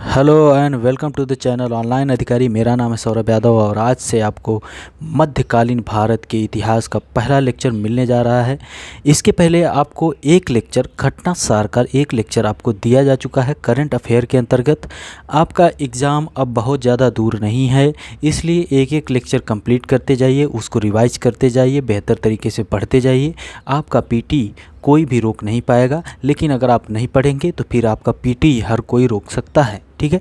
Hello and welcome to the channel online अधिकारी। मेरा नाम है सौरभ यादव और आज से आपको मध्यकालीन भारत के इतिहास का पहला लेक्चर मिलने जा रहा है। इसके पहले आपको एक लेक्चर घटना सार का एक लेक्चर आपको दिया जा चुका है करंट अफेयर के अंतर्गत। आपका एग्ज़ाम अब बहुत ज़्यादा दूर नहीं है, इसलिए एक एक लेक्चर कंप्लीट करते जाइए, उसको रिवाइज करते जाइए, बेहतर तरीके से पढ़ते जाइए। आपका पीटी कोई भी रोक नहीं पाएगा, लेकिन अगर आप नहीं पढ़ेंगे तो फिर आपका पीटी हर कोई रोक सकता है। ठीक है,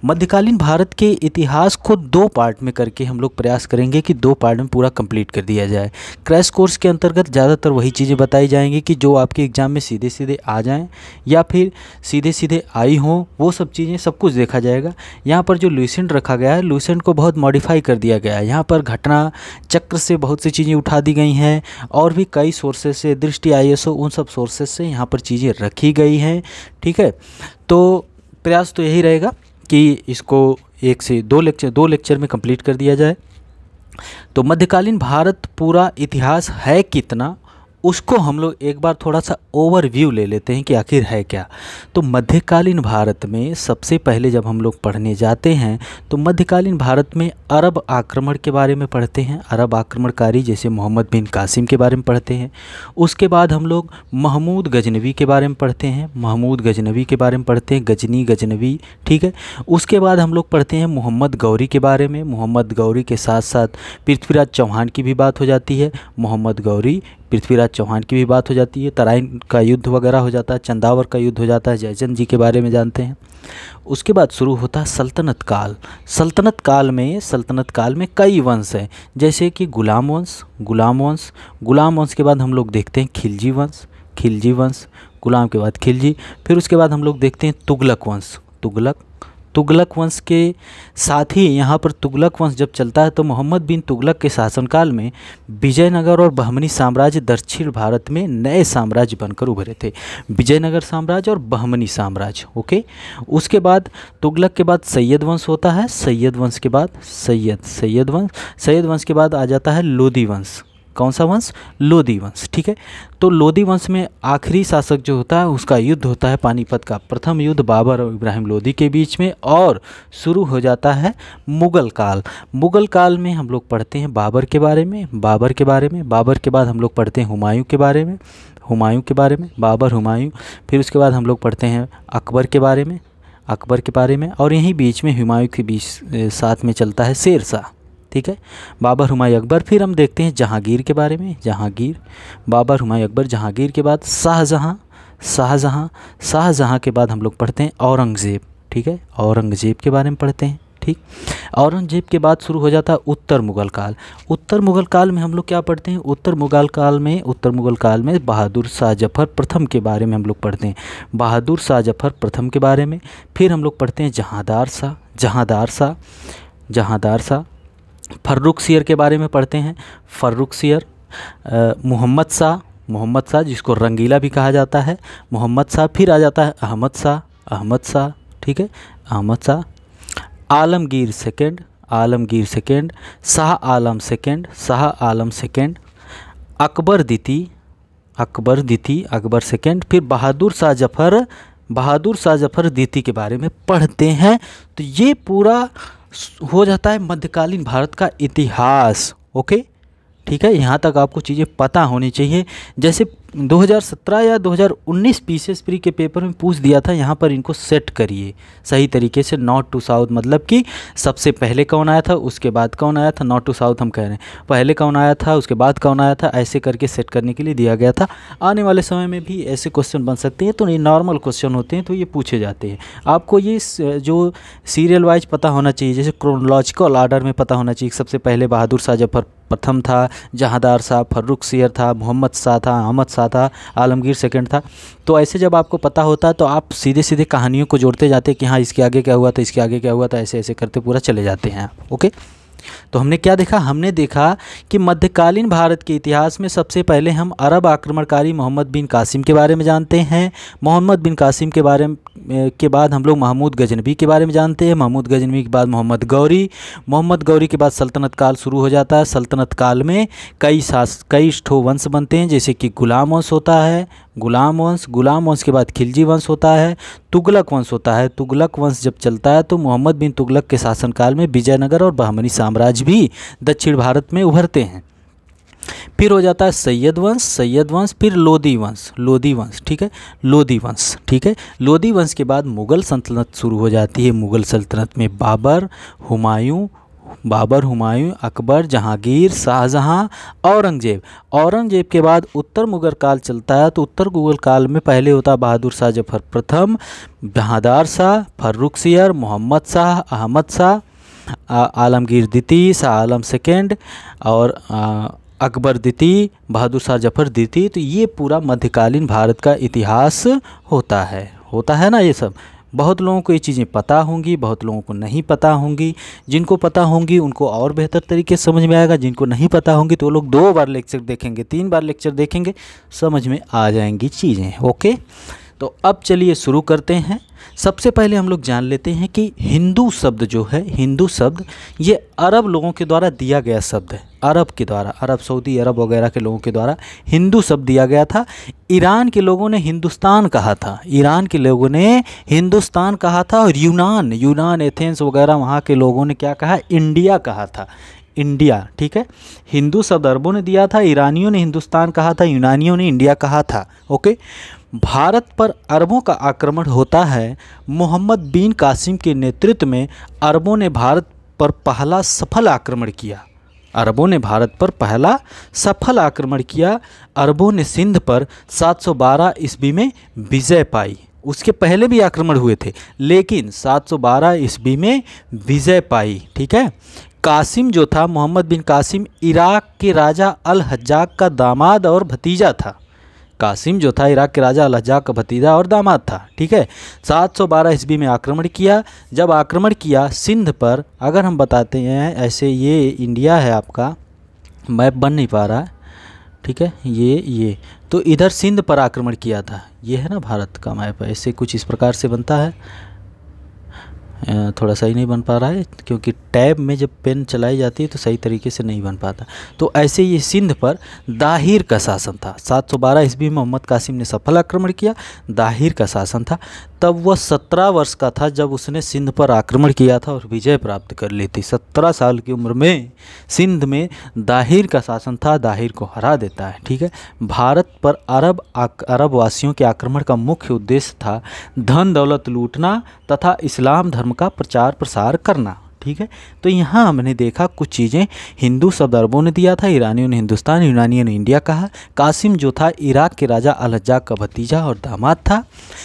मध्यकालीन भारत के इतिहास को दो पार्ट में करके हम लोग प्रयास करेंगे कि दो पार्ट में पूरा कंप्लीट कर दिया जाए। क्रैश कोर्स के अंतर्गत ज़्यादातर वही चीज़ें बताई जाएंगी कि जो आपके एग्ज़ाम में सीधे सीधे आ जाएं या फिर सीधे सीधे आई हों, वो सब चीज़ें सब कुछ देखा जाएगा। यहाँ पर जो लुसेंट रखा गया है, लुसेंट को बहुत मॉडिफाई कर दिया गया है। यहाँ पर घटना चक्र से बहुत सी चीज़ें उठा दी गई हैं और भी कई सोर्सेस से, दृष्टि ISO, उन सब सोर्सेस से यहाँ पर चीज़ें रखी गई हैं। ठीक है, तो प्रयास तो यही रहेगा कि इसको एक से दो लेक्चर में कंप्लीट कर दिया जाए। तो मध्यकालीन भारत पूरा इतिहास है कितना, उसको हम लोग एक बार थोड़ा सा ओवरव्यू ले लेते हैं कि आखिर है क्या। तो मध्यकालीन भारत में सबसे पहले जब हम लोग पढ़ने जाते हैं तो मध्यकालीन भारत में अरब आक्रमण के बारे में पढ़ते हैं। अरब आक्रमणकारी जैसे मोहम्मद बिन कासिम के बारे में पढ़ते हैं। उसके बाद हम लोग महमूद गजनवी के बारे में पढ़ते हैं, महमूद गजनवी के बारे में पढ़ते हैं, गजनी गजनवी। ठीक है, उसके बाद हम लोग पढ़ते हैं मोहम्मद गौरी के बारे में। मोहम्मद गौरी के साथ साथ पृथ्वीराज चौहान की भी बात हो जाती है। मोहम्मद गौरी, पृथ्वीराज चौहान की भी बात हो जाती है। तराइन का युद्ध वगैरह हो जाता है, चंदावर का युद्ध हो जाता है, जयचंद जी के बारे में जानते हैं। उसके बाद शुरू होता है सल्तनत काल। सल्तनत काल में कई वंश हैं, जैसे कि गुलाम वंश के बाद हम लोग देखते हैं खिलजी वंश, गुलाम के बाद खिलजी। फिर उसके बाद हम लोग देखते हैं तुगलक वंश। तुगलक वंश के साथ ही यहाँ पर तुगलक वंश जब चलता है तो मोहम्मद बिन तुगलक के शासनकाल में विजयनगर और बहमनी साम्राज्य दक्षिण भारत में नए साम्राज्य बनकर उभरे थे। विजयनगर साम्राज्य और बहमनी साम्राज्य। ओके, उसके बाद तुगलक के बाद सैयद वंश होता है। सैयद वंश के बाद आ जाता है लोदी वंश। कौन सा वंश? लोदी वंश। ठीक है, तो लोदी वंश में आखिरी शासक जो होता है उसका युद्ध होता है पानीपत का। प्रथम युद्ध बाबर और इब्राहिम लोदी के बीच में, और शुरू हो जाता है मुग़ल काल। मुग़ल काल में हम लोग पढ़ते हैं बाबर के बारे में। बाबर के बाद हम लोग पढ़ते हैं हुमायूं के बारे में, बाबर, हुमायूं। फिर उसके बाद हम लोग पढ़ते हैं अकबर के बारे में, और यहीं बीच में हुमायूं के बीच साथ में चलता है शेर शाह। ठीक है, बाबर, हुमायूं, अकबर। फिर हम देखते हैं जहांगीर के बारे में। बाबर, हुमायूं, अकबर, जहांगीर के बाद शाहजहां के बाद हम लोग पढ़ते हैं औरंगज़ेब। ठीक है, औरंगज़ेब के बारे में पढ़ते हैं। ठीक, औरंगज़ेब के बाद शुरू हो जाता है उत्तर मुग़ल काल। उत्तर मुग़ल काल में हम लोग क्या पढ़ते हैं? उत्तर मुग़ल काल में बहादुर शाह जफ़र प्रथम के बारे में हम लोग पढ़ते हैं, बहादुर शाह जफ़र प्रथम के बारे में। फिर हम लोग पढ़ते हैं जहांदार शाह। फर्रुखसियर के बारे में पढ़ते हैं, फर्रुखसियर। मोहम्मद शाह जिसको रंगीला भी कहा जाता है, मोहम्मद शाह। फिर आ जाता है अहमद शाह। ठीक है, Ahmad Shah. Alamgir second, Shah Alam second, Akbar second. फिर बहादुर शाह जफ़र द्वितीय के बारे में पढ़ते हैं। तो ये पूरा हो जाता है मध्यकालीन भारत का इतिहास। ओके, ठीक है, यहाँ तक आपको चीज़ें पता होनी चाहिए। जैसे 2017 या 2019 पीसीएस प्री के पेपर में पूछ दिया था, यहाँ पर इनको सेट करिए सही तरीके से। नॉर्थ टू साउथ मतलब कि सबसे पहले कौन आया था, उसके बाद कौन आया था। नॉर्थ टू साउथ हम कह रहे हैं, पहले कौन आया था, उसके बाद कौन आया था, ऐसे करके सेट करने के लिए दिया गया था। आने वाले समय में भी ऐसे क्वेश्चन बन सकते हैं, तो ये नॉर्मल क्वेश्चन होते हैं, तो ये पूछे जाते हैं। आपको ये जो सीरियल वाइज पता होना चाहिए, जैसे क्रोनोलॉजिकल आर्डर में पता होना चाहिए। सबसे पहले बहादुर शाह जफ़र प्रथम था, जहांदार शाह, फर्रुखसियर था, मोहम्मद शाह था, अहमद शाह था, आलमगीर सेकंड था। तो ऐसे जब आपको पता होता है तो आप सीधे सीधे कहानियों को जोड़ते जाते हैं कि हाँ इसके आगे क्या हुआ था, इसके आगे क्या हुआ था, ऐसे ऐसे करते पूरा चले जाते हैं। ओके, तो हमने क्या देखा? हमने देखा कि मध्यकालीन भारत के इतिहास में सबसे पहले हम अरब आक्रमणकारी मोहम्मद बिन कासिम के बारे में जानते हैं। मोहम्मद बिन कासिम के बारे में के बाद हम लोग महमूद गजनवी के बारे में जानते हैं। महमूद गजनवी के बाद मोहम्मद गौरी के बाद सल्तनत काल शुरू हो जाता है। सल्तनत काल में कई ठो वंश बनते हैं, जैसे कि गुलाम वंश होता है, गुलाम वंश, गुलाम वंश के बाद खिलजी वंश होता है, तुगलक वंश होता है। तुगलक वंश जब चलता है तो मोहम्मद बिन तुगलक के शासनकाल में विजयनगर और बहमनी साम्राज्य भी दक्षिण भारत में उभरते हैं। फिर हो जाता है सैयद वंश, सैयद वंश, फिर लोदी वंश, लोदी वंश, ठीक है, लोदी वंश, ठीक है। लोदी वंश के बाद मुग़ल सल्तनत शुरू हो जाती है। मुग़ल सल्तनत में बाबर, हुमायूं, अकबर, जहांगीर, शाहजहां, औरंगजेब। औरंगजेब के बाद उत्तर मुग़ल काल चलता है। तो उत्तर मुग़ल काल में पहले होता है बहादुर शाह जफर प्रथम, बहादुर शाह, फर्रुखसियर, मोहम्मद शाह, अहमद शाह, आलमगीर द्वितीय, शाह आलम सेकेंड और अकबर द्वितीय, बहादुर शाह जफर द्वितीय। तो ये पूरा मध्यकालीन भारत का इतिहास होता है ना। ये सब बहुत लोगों को ये चीज़ें पता होंगी, बहुत लोगों को नहीं पता होंगी। जिनको पता होंगी उनको और बेहतर तरीके से समझ में आएगा, जिनको नहीं पता होंगी तो वो लोग 2 बार लेक्चर देखेंगे, 3 बार लेक्चर देखेंगे, समझ में आ जाएंगी चीज़ें। ओके, तो अब चलिए शुरू करते हैं। सबसे पहले हम लोग जान लेते हैं कि हिंदू शब्द जो है, हिंदू शब्द ये अरब लोगों के द्वारा दिया गया शब्द है। अरब के द्वारा, अरब, सऊदी अरब वगैरह के लोगों के द्वारा हिंदू शब्द दिया गया था। ईरान के लोगों ने हिंदुस्तान कहा था, ईरान के लोगों ने हिंदुस्तान कहा था। और यूनान, एथेंस वगैरह वहाँ के लोगों ने क्या कहा, इंडिया कहा था, इंडिया, ठीक है। हिंदू शब्द अरबों ने दिया था, ईरानियों ने हिंदुस्तान कहा था, यूनानियों ने इंडिया कहा था। ओके, भारत पर अरबों का आक्रमण होता है। मोहम्मद बिन कासिम के नेतृत्व में अरबों ने भारत पर पहला सफल आक्रमण किया। अरबों ने भारत पर पहला सफल आक्रमण किया। अरबों ने सिंध पर 712 ईस्वी में विजय पाई। उसके पहले भी आक्रमण हुए थे, लेकिन 712 ईस्वी में विजय पाई, ठीक है। कासिम जो था, मोहम्मद बिन कासिम इराक के राजा अल हज्जाज का दामाद और भतीजा था। कासिम जो था इराक के राजा अल हज्जाज का भतीजा और दामाद था, ठीक है। 712 ईस्वी में आक्रमण किया। जब आक्रमण किया सिंध पर, अगर हम बताते हैं ऐसे, ये इंडिया है, आपका मैप बन नहीं पा रहा है, ठीक है, ये तो इधर सिंध पर आक्रमण किया था। ये है ना भारत का मैप, ऐसे कुछ इस प्रकार से बनता है। थोड़ा सही नहीं बन पा रहा है क्योंकि टैब में जब पेन चलाई जाती है तो सही तरीके से नहीं बन पाता। तो ऐसे ये सिंध पर दाहिर का शासन था। 712 ईस्वी में मोहम्मद कासिम ने सफल आक्रमण किया, दाहिर का शासन था। तब वह 17 वर्ष का था जब उसने सिंध पर आक्रमण किया था और विजय प्राप्त कर ली थी। 17 साल की उम्र में सिंध में दाहिर का शासन था, दाहिर को हरा देता है, ठीक है। भारत पर अरब वासियों के आक्रमण का मुख्य उद्देश्य था धन दौलत लूटना तथा इस्लाम धर्म का प्रचार प्रसार करना, ठीक है। तो यहाँ हमने देखा कुछ चीज़ें। हिंदू शब्द अरबों ने दिया था, ईरानियों ने हिंदुस्तान, यूनानियों ने इंडिया कहा। कासिम जो था इराक के राजा अल हज्जाज का भतीजा और दामाद था।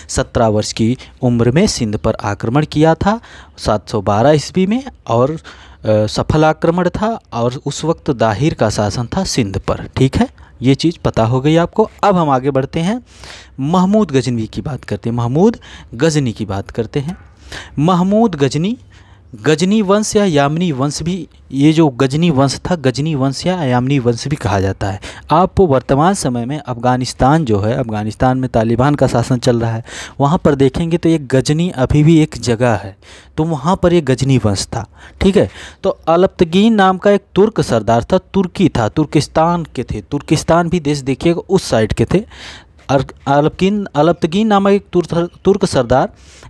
17 वर्ष की उम्र में सिंध पर आक्रमण किया था 712 ईस्वी में और सफल आक्रमण था। और उस वक्त दाहिर का शासन था सिंध पर, ठीक है। ये चीज़ पता हो गई आपको। अब हम आगे बढ़ते हैं, महमूद गजनवी की बात करते हैं, महमूद गजनी की बात करते हैं। महमूद गजनी वंश या यामनी वंश भी, ये जो गजनी वंश था, गजनी वंश या यामनी वंश भी कहा जाता है। आप वर्तमान समय में अफ़गानिस्तान जो है, अफ़गानिस्तान में तालिबान का शासन चल रहा है, वहाँ पर देखेंगे तो ये गजनी अभी भी एक जगह है, तो वहाँ पर ये गजनी वंश था, ठीक है। तो अलप्तगीन नाम का एक तुर्क सरदार था, तुर्की था, तुर्किस्तान के थे, तुर्किस्तान भी देश देखिएगा उस साइड के थे। अलप्तगीन नामक एक तुर्क सरदार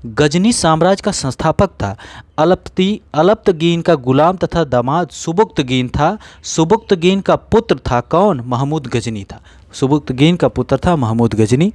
गजनी साम्राज्य का संस्थापक था। अलप्तगीन का गुलाम तथा दामाद सुबुक्तगीन था। सुबुक्तगीन का पुत्र था कौन? महमूद गजनी था। सुबुक्तगीन का पुत्र था महमूद गजनी।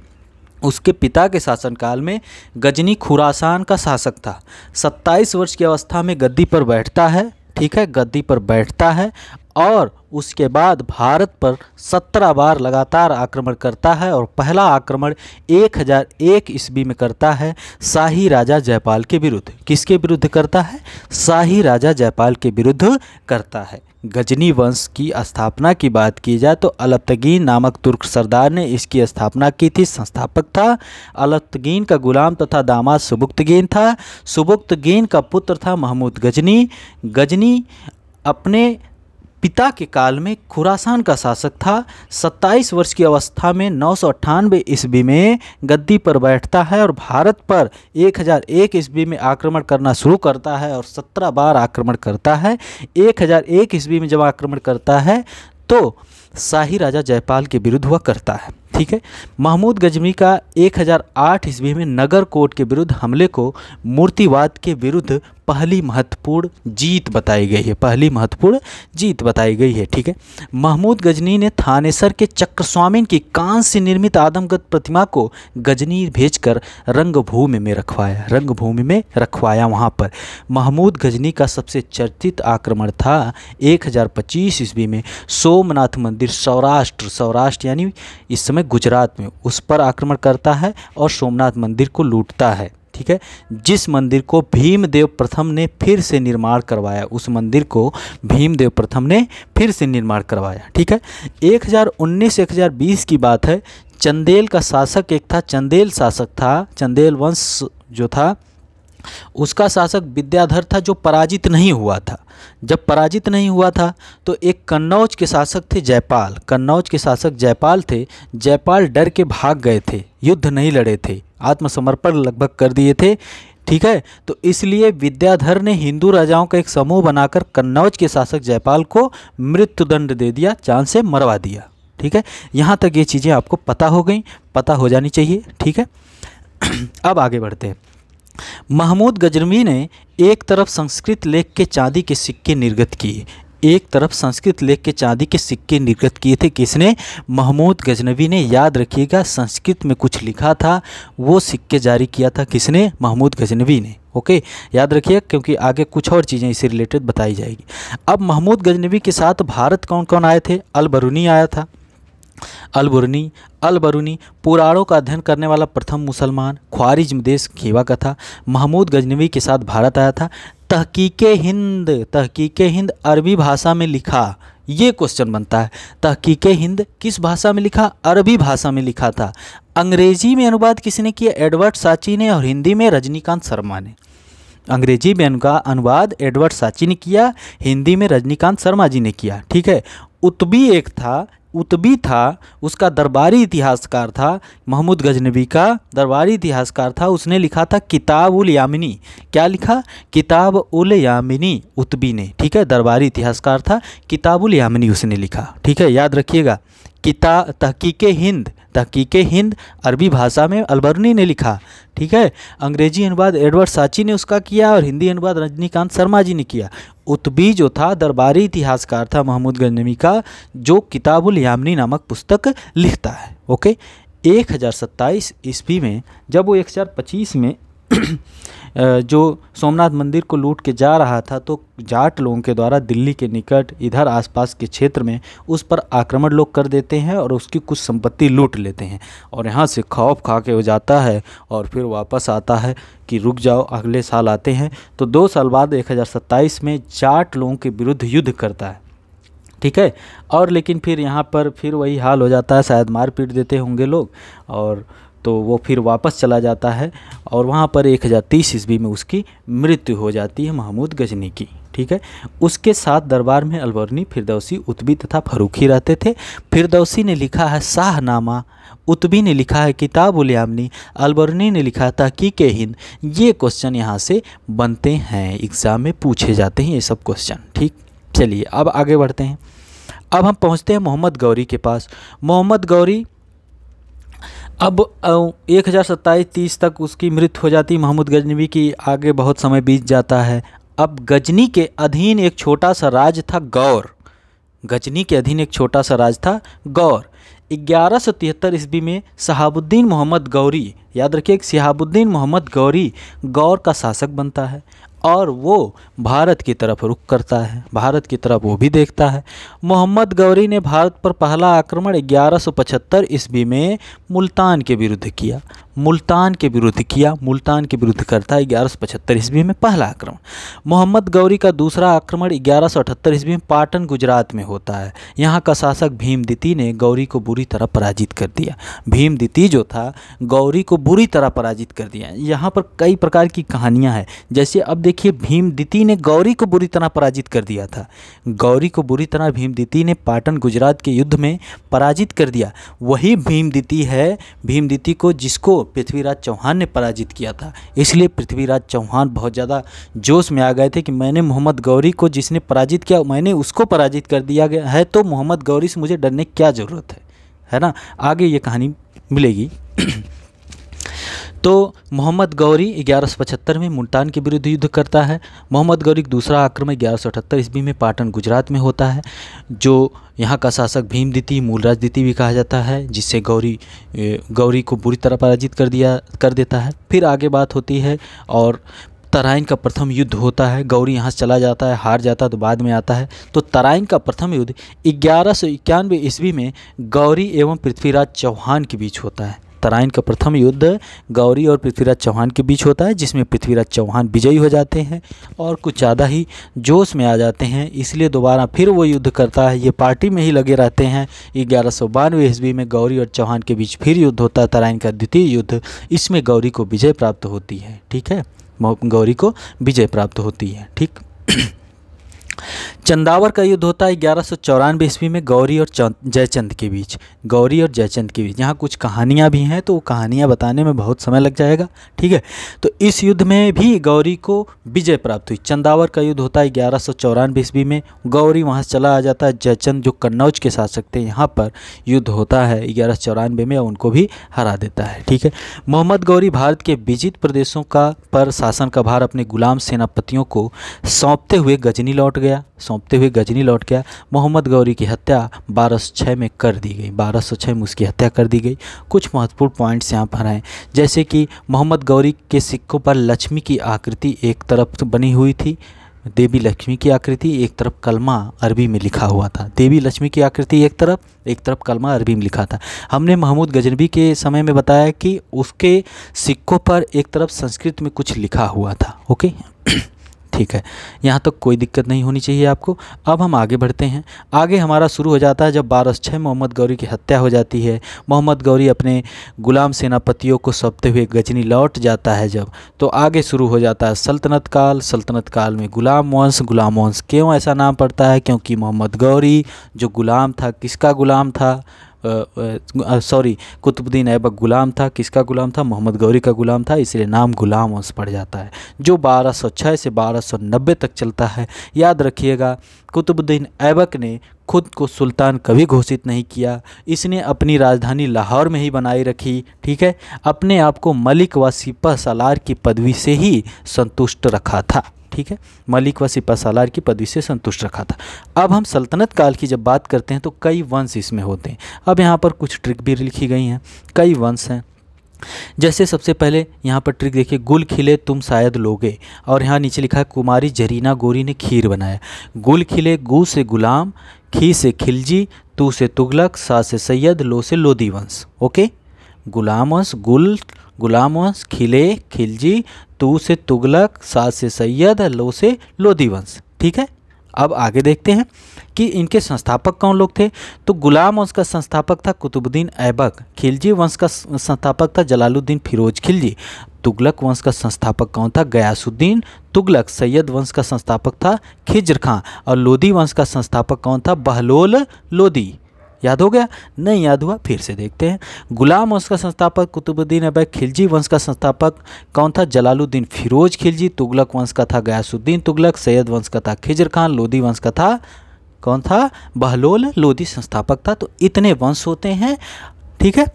उसके पिता के शासनकाल में गजनी खुरासान का शासक था। 27 वर्ष की अवस्था में गद्दी पर बैठता है, ठीक है, गद्दी पर बैठता है और उसके बाद भारत पर 17 बार लगातार आक्रमण करता है। और पहला आक्रमण 1001 ईस्वी में करता है शाही राजा जयपाल के विरुद्ध। किसके विरुद्ध करता है? शाही राजा जयपाल के विरुद्ध करता है। गजनी वंश की स्थापना की बात की जाए तो अलप्तगीन नामक तुर्क सरदार ने इसकी स्थापना की थी, संस्थापक था। अलप्तगीन का गुलाम तथा दामाद सुबुक्तगीन था। सुबुक्तगीन का पुत्र था महमूद गजनी। गजनी अपने पिता के काल में खुरासान का शासक था। 27 वर्ष की अवस्था में 998 ईस्वी में गद्दी पर बैठता है और भारत पर 1001 ईस्वी में आक्रमण करना शुरू करता है और 17 बार आक्रमण करता है। 1001 ईस्वी में जब आक्रमण करता है तो शाही राजा जयपाल के विरुद्ध वह करता है। ठीक है। महमूद गजनवी का 1008 ईस्वी में नगरकोट के विरुद्ध हमले को मूर्तिवाद के विरुद्ध पहली महत्वपूर्ण जीत बताई गई है, पहली महत्वपूर्ण जीत बताई गई है। ठीक है। महमूद गजनी ने थानेसर के चक्रस्वामिन की कांस्य से निर्मित आदमकद प्रतिमा को गजनी भेजकर रंगभूमि में रखवाया, रंगभूमि में रखवाया। वहाँ पर महमूद गजनी का सबसे चर्चित आक्रमण था 1025 ईस्वी में सोमनाथ मंदिर, सौराष्ट्र यानी इस समय गुजरात में, उस पर आक्रमण करता है और सोमनाथ मंदिर को लूटता है। ठीक है। जिस मंदिर को भीमदेव प्रथम ने फिर से निर्माण करवाया, उस मंदिर को भीमदेव प्रथम ने फिर से निर्माण करवाया। ठीक है। 1019 से 1020 की बात है। चंदेल का शासक एक था, चंदेल शासक था, चंदेल वंश जो था उसका शासक विद्याधर था, जो पराजित नहीं हुआ था। जब पराजित नहीं हुआ था तो एक कन्नौज के शासक थे जयपाल, कन्नौज के शासक जयपाल थे। जयपाल डर के भाग गए थे, युद्ध नहीं लड़े थे, आत्मसमर्पण लगभग कर दिए थे। ठीक है। तो इसलिए विद्याधर ने हिंदू राजाओं का एक समूह बनाकर कन्नौज के शासक जयपाल को मृत्युदंड दे दिया, जान से मरवा दिया। ठीक है। यहाँ तक ये चीज़ें आपको पता हो गई, पता हो जानी चाहिए। ठीक है। अब आगे बढ़ते हैं। महमूद गजनवी ने एक तरफ संस्कृत लेख के चांदी के सिक्के निर्गत किए, एक तरफ संस्कृत लेख के चांदी के सिक्के निर्गत किए थे। किसने? महमूद गजनवी ने। याद रखिएगा, संस्कृत में कुछ लिखा था, वो सिक्के जारी किया था किसने? महमूद गजनवी ने। ओके, याद रखिए, क्योंकि आगे कुछ और चीज़ें इससे रिलेटेड बताई जाएगी। अब महमूद गजनवी के साथ भारत कौन कौन आए थे? अल-बरूनी आया था। अल-बरूनी पुराणों का अध्ययन करने वाला प्रथम मुसलमान, ख्वारिज्म देश खीवा का था। महमूद गजनवी के साथ भारत आया था। तहकीके हिंद अरबी भाषा में लिखा, ये क्वेश्चन बनता है। तहकीके हिंद किस भाषा में लिखा? अरबी भाषा में लिखा था। अंग्रेजी में अनुवाद किसने किया? एडवर्ड साची ने, और हिंदी में रजनीकांत शर्मा ने। अंग्रेजी में अनुवाद एडवर्ड साची ने किया, हिंदी में रजनीकांत शर्मा जी ने किया। ठीक है। उत्बी था, उसका दरबारी इतिहासकार था। महमूद गजनवी का दरबारी इतिहासकार था, उसने लिखा था किताब उल यामिनी। क्या लिखा? किताब उल यामिनी, उत्बी ने। ठीक है। दरबारी इतिहासकार था, किताब उल यामिनी उसने लिखा। ठीक है, याद रखिएगा। तहकीके हिंद अरबी भाषा में अल-बरूनी ने लिखा। ठीक है। अंग्रेजी अनुवाद एडवर्ड साची ने उसका किया, और हिंदी अनुवाद रजनीकांत शर्मा जी ने किया। उत्बी जो था दरबारी इतिहासकार था महमूद गजनवी का, जो किताबुल यामिनी नामक पुस्तक लिखता है। ओके। 1027 ईस्वी में जब वो 1025 में जो सोमनाथ मंदिर को लूट के जा रहा था, तो जाट लोगों के द्वारा दिल्ली के निकट इधर आसपास के क्षेत्र में उस पर आक्रमण लोग कर देते हैं और उसकी कुछ संपत्ति लूट लेते हैं, और यहाँ से खौफ खा के हो जाता है और फिर वापस आता है कि रुक जाओ, अगले साल आते हैं। तो 2 साल बाद 1027 में जाट लोगों के विरुद्ध युद्ध करता है। ठीक है। और लेकिन फिर यहाँ पर फिर वही हाल हो जाता है, शायद मार पीट देते होंगे लोग, और तो वो फिर वापस चला जाता है, और वहाँ पर 1030 ईस्वी में उसकी मृत्यु हो जाती है महमूद गजनी की। ठीक है। उसके साथ दरबार में अल-बरूनी, फिरदौसी, उत्बी तथा फर्रुखी रहते थे। फिरदौसी ने लिखा है शाहनामा, उत्बी ने लिखा है किताब उल यामिनी, अल-बरूनी ने लिखा तहकीके हिंद। ये क्वेश्चन यहाँ से बनते हैं, एग्ज़ाम में पूछे जाते हैं ये सब क्वेश्चन। ठीक, चलिए अब आगे बढ़ते हैं। अब हम पहुँचते हैं मोहम्मद गौरी के पास। मोहम्मद गौरी, अब 1027-30 तक उसकी मृत्यु हो जाती महमूद गजनवी की, आगे बहुत समय बीत जाता है। अब गजनी के अधीन एक छोटा सा राज था गौर, गजनी के अधीन एक छोटा सा राज था गौर। 1173 ईस्वी में शहाबुद्दीन मोहम्मद गौरी, याद रखिए, शहाबुद्दीन मोहम्मद गौरी गौर का शासक बनता है, और वो भारत की तरफ रुख करता है, भारत की तरफ वो भी देखता है। मोहम्मद गौरी ने भारत पर पहला आक्रमण 1175 ईस्वी में मुल्तान के विरुद्ध किया, मुल्तान के विरुद्ध करता है 1175 ईस्वी में पहला आक्रमण। मोहम्मद गौरी का दूसरा आक्रमण 1178 ईस्वी में पाटन गुजरात में होता है। यहाँ का शासक भीमदिती ने गौरी को बुरी तरह पराजित कर दिया। भीमदिती जो था गौरी को बुरी तरह पराजित कर दिया। यहाँ पर कई प्रकार की कहानियाँ हैं, जैसे अब देखिए, भीमदिती ने गौरी को बुरी तरह पराजित कर दिया था, गौरी को बुरी तरह भीमदिती ने पाटन गुजरात के युद्ध में पराजित कर दिया। वही भीमदिती है, भीमदिती को जिसको पृथ्वीराज चौहान ने पराजित किया था। इसलिए पृथ्वीराज चौहान बहुत ज़्यादा जोश में आ गए थे कि मैंने मोहम्मद गौरी को जिसने पराजित किया, मैंने उसको पराजित कर दिया गया है, तो मोहम्मद गौरी से मुझे डरने की क्या ज़रूरत है। है ना, आगे ये कहानी मिलेगी। तो मोहम्मद गौरी 1175 में मुल्तान के विरुद्ध युद्ध करता है। मोहम्मद गौरी का दूसरा आक्रमण 1178 ईस्वी में पाटन गुजरात में होता है, जो यहाँ का शासक भीम द्वितीय, मूलराज द्वितीय भी कहा जाता है, जिससे गौरी को बुरी तरह पराजित कर देता है। फिर आगे बात होती है और तराइन का प्रथम युद्ध होता है। गौरी यहाँ से चला जाता है, हार जाता है तो बाद में आता है। तो तराइन का प्रथम युद्ध 1191 ईस्वी में गौरी एवं पृथ्वीराज चौहान के बीच होता है। तराइन का प्रथम युद्ध गौरी और पृथ्वीराज चौहान के बीच होता है, जिसमें पृथ्वीराज चौहान विजयी हो जाते हैं और कुछ ज़्यादा ही जोश में आ जाते हैं, इसलिए दोबारा फिर वो युद्ध करता है। ये पार्टी में ही लगे रहते हैं। 1192 ईस्वी में गौरी और चौहान के बीच फिर युद्ध होता है, तराइन का द्वितीय युद्ध। इसमें गौरी को विजय प्राप्त होती है। ठीक है, गौरी को विजय प्राप्त होती है। ठीक। चंदावर का युद्ध होता है 1194 ईस्वी में गौरी और जयचंद के बीच। गौरी और जयचंद के बीच यहाँ कुछ कहानियाँ भी हैं, तो वो कहानियाँ बताने में बहुत समय लग जाएगा। ठीक है, तो इस युद्ध में भी गौरी को विजय प्राप्त हुई। चंदावर का युद्ध होता है 1194 ईस्वी में। गौरी वहाँ से चला आ जाता है। जयचंद जो कन्नौज के शासक थे, यहाँ पर युद्ध होता है 1194 में, उनको भी हरा देता है। ठीक है, मोहम्मद गौरी भारत के विजित प्रदेशों पर शासन का भार अपने गुलाम सेनापतियों को सौंपते हुए गजनी लौट गया। मोहम्मद गौरी की हत्या 1206 में कर दी गई। 1206 में उसकी हत्या कर दी गई। कुछ महत्वपूर्ण पॉइंट्स यहाँ पर हैं, जैसे कि मोहम्मद गौरी के सिक्कों पर लक्ष्मी की आकृति एक तरफ बनी हुई थी, देवी लक्ष्मी की आकृति, एक तरफ कलमा अरबी में लिखा हुआ था। देवी लक्ष्मी की आकृति एक तरफ कलमा अरबी में लिखा था। हमने महमूद गजनवी के समय में बताया कि उसके सिक्कों पर एक तरफ संस्कृत में कुछ लिखा हुआ था। ओके ठीक है, यहाँ तक कोई दिक्कत नहीं होनी चाहिए आपको। अब हम आगे बढ़ते हैं। आगे हमारा शुरू हो जाता है जब 1206 मोहम्मद गौरी की हत्या हो जाती है। मोहम्मद गौरी अपने गुलाम सेनापतियों को सौंपते हुए गजनी लौट जाता है जब, तो आगे शुरू हो जाता है सल्तनत काल। सल्तनत काल में गुलाम वंश क्यों ऐसा नाम पड़ता है? क्योंकि मोहम्मद गौरी जो गुलाम था, किसका गुलाम था? कुतुबुद्दीन ऐबक गुलाम था। किसका गुलाम था? मोहम्मद गौरी का गुलाम था, इसलिए नाम गुलाम वंश पड़ जाता है, जो 1206 से 1290 तक चलता है। याद रखिएगा, कुतुबुद्दीन ऐबक ने खुद को सुल्तान कभी घोषित नहीं किया। इसने अपनी राजधानी लाहौर में ही बनाई रखी। ठीक है, अपने आप को मलिक व सिपह सालार की पदवी से ही संतुष्ट रखा था। ठीक है, मलिक व सिपह सालार की पदवी से संतुष्ट रखा था। अब हम सल्तनत काल की जब बात करते हैं तो कई वंश इसमें होते हैं। अब यहाँ पर कुछ ट्रिक भी लिखी गई हैं, कई वंश हैं। जैसे सबसे पहले यहाँ पर ट्रिक देखिए, गुल खिले तुम शायद लोगे, और यहाँ नीचे लिखा है कुमारी जरीना गोरी ने खीर बनाया। गुल खिले, गु से गुलाम, खी से खिलजी, तू से तुगलक, सा से सैयद, लो से लोदी वंश। ओके, गुलाम वंश, गुलाम वंश, खिले खिलजी, तू से तुगलक, सा से सैयद, लो से लोदी वंश। ठीक है, अब आगे देखते हैं कि इनके संस्थापक कौन लोग थे। तो गुलाम वंश का संस्थापक था कुतुबुद्दीन ऐबक। खिलजी वंश का संस्थापक था जलालुद्दीन फिरोज खिलजी। तुगलक वंश का संस्थापक कौन था? गयासुद्दीन तुगलक। सैयद वंश का संस्थापक था खिज्र खां। और लोदी वंश का संस्थापक कौन था? बहलोल लोदी। याद हो गया? नहीं याद हुआ? फिर से देखते हैं। गुलाम वंश का संस्थापक कुतुबुद्दीन ऐबक। खिलजी वंश का संस्थापक कौन था? जलालुद्दीन फिरोज खिलजी। तुगलक वंश का था गयासुद्दीन तुगलक। सैयद वंश का था खिज्र खां। लोदी वंश का था कौन था? बहलोल लोदी संस्थापक था। तो इतने वंश होते हैं। ठीक है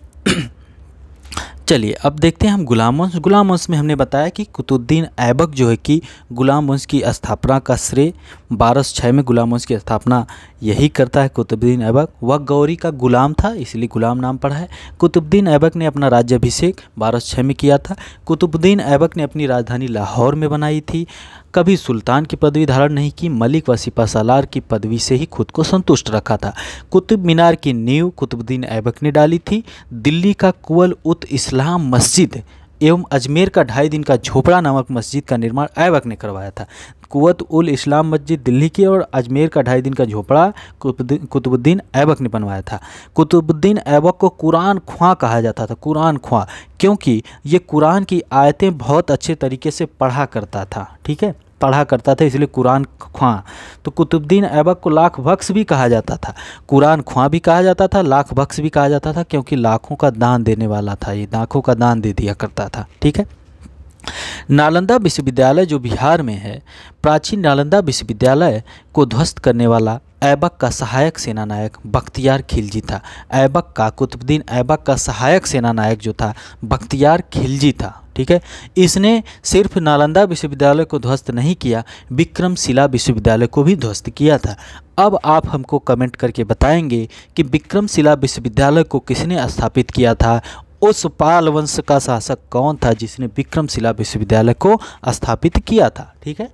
चलिए अब देखते हैं हम गुलाम वंश। गुलाम वंश में हमने बताया कि कुतुबुद्दीन ऐबक जो है कि गुलाम वंश की स्थापना का श्रेय 1206 में गुलाम वंश की स्थापना यही करता है कुतुबुद्दीन ऐबक। वह गौरी का गुलाम था, इसलिए गुलाम नाम पड़ा है। कुतुबुद्दीन ऐबक ने अपना राज्याभिषेक 1206 में किया था। कुतुबुद्दीन ऐबक ने अपनी राजधानी लाहौर में बनाई थी। कभी सुल्तान की पदवी धारण नहीं की, मलिक व सिपह सालार की पदवी से ही खुद को संतुष्ट रखा था। कुतुब मीनार की नींव कुतुबुद्दीन ऐबक ने डाली थी। दिल्ली का कुवल उत इस्लाम मस्जिद एवं अजमेर का 2.5 दिन का झोपड़ा नामक मस्जिद का निर्माण ऐबक ने करवाया था। कुवत उल इस्लाम मस्जिद दिल्ली की और अजमेर का 2.5 दिन का झोपड़ा कुतुबुद्दीन ऐबक ने बनवाया था। कुतुबुद्दीन ऐबक को कुरान ख्वां कहा जाता था। कुरान ख्वां क्योंकि ये कुरान की आयतें बहुत अच्छे तरीके से पढ़ा करता था। ठीक है, पढ़ा करता था, इसलिए कुरान ख्वां। तो कुतुबुद्दीन ऐबक को लाख बख्श भी कहा जाता था। कुरान ख्वां भी कहा जाता था, लाख बख्श भी कहा जाता था, क्योंकि लाखों का दान देने वाला था। ये लाखों का दान दे दिया करता था। ठीक है, नालंदा विश्वविद्यालय जो बिहार में है, प्राचीन नालंदा विश्वविद्यालय को ध्वस्त करने वाला ऐबक का सहायक सेनानायक बख्तियार खिलजी था। ऐबक का, कुतुबुद्दीन ऐबक का सहायक सेनानायक जो था बख्तियार खिलजी था। ठीक है, इसने सिर्फ नालंदा विश्वविद्यालय को ध्वस्त नहीं किया, विक्रमशिला विश्वविद्यालय को भी ध्वस्त किया था। अब आप हमको कमेंट करके बताएंगे कि विक्रमशिला विश्वविद्यालय को किसने स्थापित किया था, उस पाल वंश का शासक कौन था जिसने विक्रमशिला विश्वविद्यालय को स्थापित किया था। ठीक है,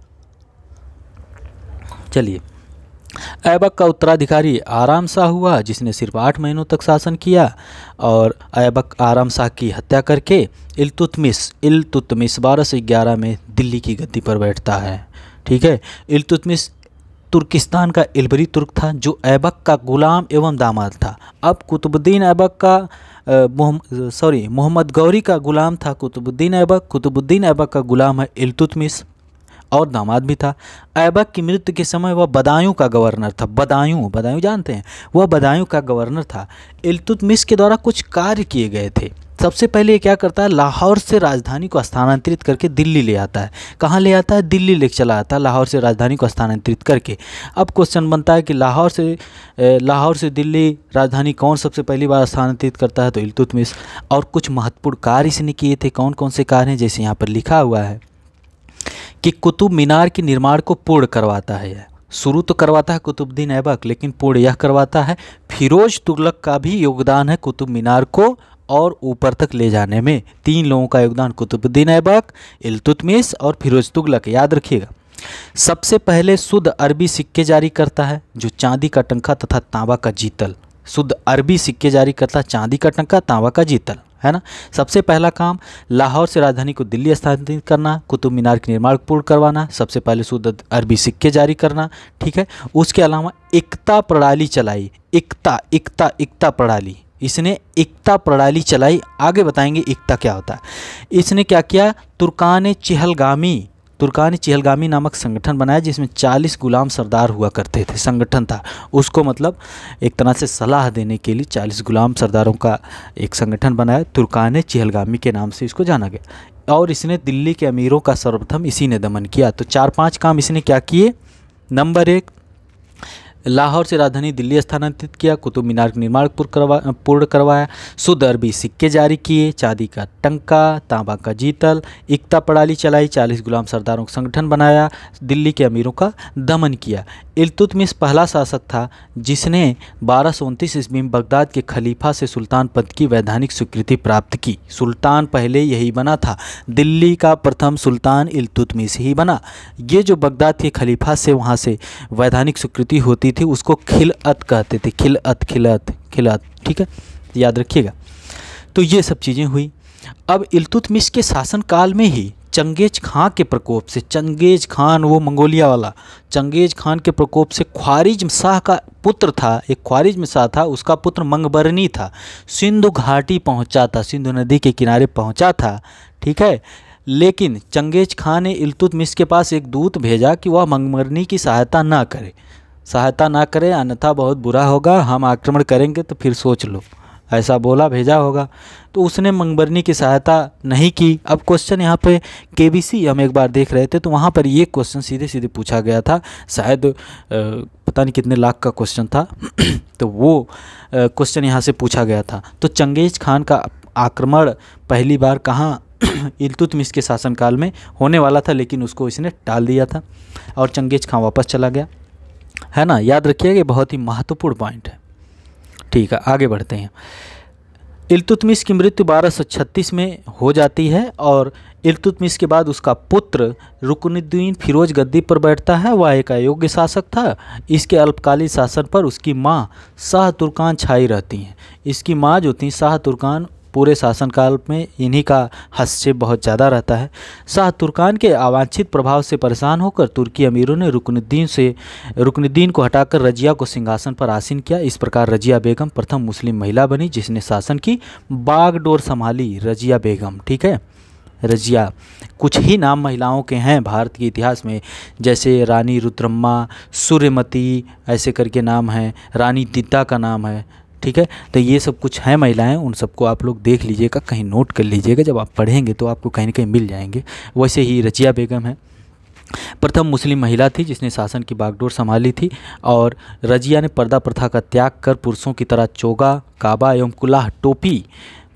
चलिए। ऐबक का उत्तराधिकारी आराम शाह हुआ, जिसने सिर्फ 8 महीनों तक शासन किया, और ऐबक आराम शाह की हत्या करके इल्तुतमिश 1211 में दिल्ली की गद्दी पर बैठता है। ठीक है, इल्तुतमिश तुर्किस्तान का इल्बरी तुर्क था जो ऐबक का गुलाम एवं दामाद था। अब कुतुबुद्दीन ऐबक का मोहम्मद गौरी का गुलाम था कुतुबुद्दीन ऐबक का गुलाम है इल्तुतमिश, और दामाद भी था। ऐबक की मृत्यु के समय वह बदायूं का गवर्नर था। बदायूं जानते हैं, वह बदायूं का गवर्नर था। इल्तुतमिश के द्वारा कुछ कार्य किए गए थे। सबसे पहले ये क्या करता है, लाहौर से राजधानी को स्थानांतरित करके दिल्ली ले आता है। कहाँ ले आता है, दिल्ली ले चला आता है, लाहौर से राजधानी को स्थानांतरित करके। अब क्वेश्चन बनता है कि लाहौर से दिल्ली राजधानी कौन सबसे पहली बार स्थानांतरित करता है, तो इल्तुतमिश। और कुछ महत्वपूर्ण कार्य इसने किए थे। कौन कौन से कार्य हैं, जैसे यहाँ पर लिखा हुआ है कि कुतुब मीनार के निर्माण को पूर्ण करवाता है। शुरू तो करवाता है कुतुबुद्दीन ऐबक, लेकिन पूर्ण यह करवाता है। फिरोज तुगलक का भी योगदान है कुतुब मीनार को और ऊपर तक ले जाने में। 3 लोगों का योगदान, कुतुबुद्दीन ऐबक, इल्तुतमिश और फिरोज तुगलक, याद रखिएगा। सबसे पहले शुद्ध अरबी सिक्के जारी करता है, जो चांदी का टंका तथा तांबा का जीतल। शुद्ध अरबी सिक्के जारी करता है, चांदी का टंका, तांबा का जीतल, है ना। सबसे पहला काम लाहौर से राजधानी को दिल्ली स्थानांतरित करना, कुतुब मीनार के निर्माण पूर्ण करवाना, सबसे पहले शुद्ध अरबी सिक्के जारी करना। ठीक है, उसके अलावा इक्ता प्रणाली चलाई। इक्ता प्रणाली, इसने इक्ता प्रणाली चलाई। आगे बताएंगे इक्ता क्या होता है। इसने क्या किया, तुर्कान चिहलगामी नामक संगठन बनाया, जिसमें 40 गुलाम सरदार हुआ करते थे। संगठन था, उसको मतलब एक तरह से सलाह देने के लिए 40 गुलाम सरदारों का एक संगठन बनाया, तुर्कान चिहलगामी के नाम से इसको जाना गया। और इसने दिल्ली के अमीरों का सर्वप्रथम इसी ने दमन किया। तो 4-5 काम इसने क्या किए। नंबर 1, लाहौर से राजधानी दिल्ली स्थानांतरित किया, कुतुब मीनार का निर्माण पूर्ण करवाया, शुद्ध अरबी सिक्के जारी किए, चांदी का टंका, तांबा का जीतल, इक्ता प्रणाली चलाई, 40 गुलाम सरदारों का संगठन बनाया, दिल्ली के अमीरों का दमन किया। इल्तुतमिश पहला शासक था जिसने 1229 ईस्वी में बगदाद के खलीफा से सुल्तान पद की वैधानिक स्वीकृति प्राप्त की। सुल्तान पहले यही बना था, दिल्ली का प्रथम सुल्तान इल्तुतमिश ही बना। ये जो बगदाद के खलीफा से वहाँ से वैधानिक स्वीकृति होती थी उसको खिलअत कहते थे। खिलअत, ठीक है, याद रखिएगा। तो ये सब चीज़ें हुई। अब इल्तुतमिश के शासनकाल में ही चंगेज खां के प्रकोप से, चंगेज खान वो मंगोलिया वाला, चंगेज खान के प्रकोप से ख्वारिज्म शाह का पुत्र था, एक ख्वारिज्म शाह था, उसका पुत्र मंगबरनी था, सिंधु घाटी पहुंचा था, सिंधु नदी के किनारे पहुंचा था। ठीक है, लेकिन चंगेज खान ने इल्तुतमिश के पास एक दूत भेजा कि वह मंगबरनी की सहायता ना करे, अन्यथा बहुत बुरा होगा, हम आक्रमण करेंगे तो फिर सोच लो, ऐसा भेजा होगा। तो उसने मंगबरनी की सहायता नहीं की। अब क्वेश्चन यहाँ पे केबीसी हम एक बार देख रहे थे, तो वहाँ पर ये क्वेश्चन सीधे सीधे पूछा गया था, शायद पता नहीं कितने लाख का क्वेश्चन था तो वो क्वेश्चन यहाँ से पूछा गया था। तो चंगेज खान का आक्रमण पहली बार कहाँ इल्तुतमिश के शासनकाल में होने वाला था, लेकिन उसको इसने टाल दिया था और चंगेज खान वापस चला गया, है ना। याद रखिएगा, बहुत ही महत्वपूर्ण पॉइंट है। ठीक है, आगे बढ़ते हैं। इल्तुतमिश की मृत्यु 1236 में हो जाती है और इल्तुतमिश के बाद उसका पुत्र रुकनुद्दीन फिरोज गद्दी पर बैठता है। वह एक अयोग्य शासक था। इसके अल्पकालीन शासन पर उसकी माँ शाह तुर्कान छाई रहती हैं। इसकी माँ जो थी शाह तुर्कान, पूरे शासनकाल में इन्हीं का हस्तक्षेप बहुत ज़्यादा रहता है। शाह तुर्कान के अवांछित प्रभाव से परेशान होकर तुर्की अमीरों ने रुकनुद्दीन को हटाकर रजिया को सिंहासन पर आसीन किया। इस प्रकार रजिया बेगम प्रथम मुस्लिम महिला बनी जिसने शासन की बागडोर संभाली। रजिया बेगम, ठीक है, रजिया। कुछ ही नाम महिलाओं के हैं भारत के इतिहास में, जैसे रानी रुद्रम्मा, सूर्यमती, ऐसे करके नाम हैं, रानी दीता का नाम है, ठीक है। तो ये सब कुछ हैं महिलाएं, उन सबको आप लोग देख लीजिएगा, कहीं नोट कर लीजिएगा, जब आप पढ़ेंगे तो आपको कहीं ना कहीं मिल जाएंगे। वैसे ही रजिया बेगम है, प्रथम मुस्लिम महिला थी जिसने शासन की बागडोर संभाली थी। और रजिया ने पर्दा प्रथा का त्याग कर पुरुषों की तरह चोगा, काबा एवं कुलाह टोपी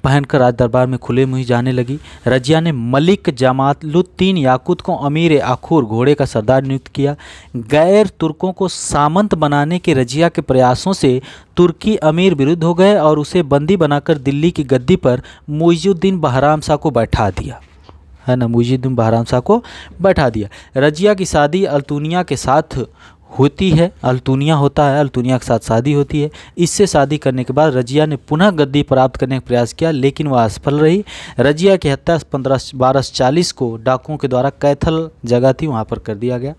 पहनकर राज दरबार में खुले मुँह जाने लगी। रजिया ने मलिक जमालुद्दीन याकूत को अमीर आखुर घोड़े का सरदार नियुक्त किया। गैर तुर्कों को सामंत बनाने के रजिया के प्रयासों से तुर्की अमीर विरुद्ध हो गए और उसे बंदी बनाकर दिल्ली की गद्दी पर मुइजुद्दीन बहराम शाह को बैठा दिया, है ना, मुइजुद्दीन बहराम शाह को बैठा दिया। रजिया की शादी अल्तुनिया के साथ होती है, अल्तुनिया होता है, अल्तुनिया के साथ शादी होती है। इससे शादी करने के बाद रजिया ने पुनः गद्दी प्राप्त करने का प्रयास किया, लेकिन वह असफल रही। रजिया की हत्या 1240 को डाकुओं के द्वारा कैथल जगह थी वहाँ पर कर दिया गया।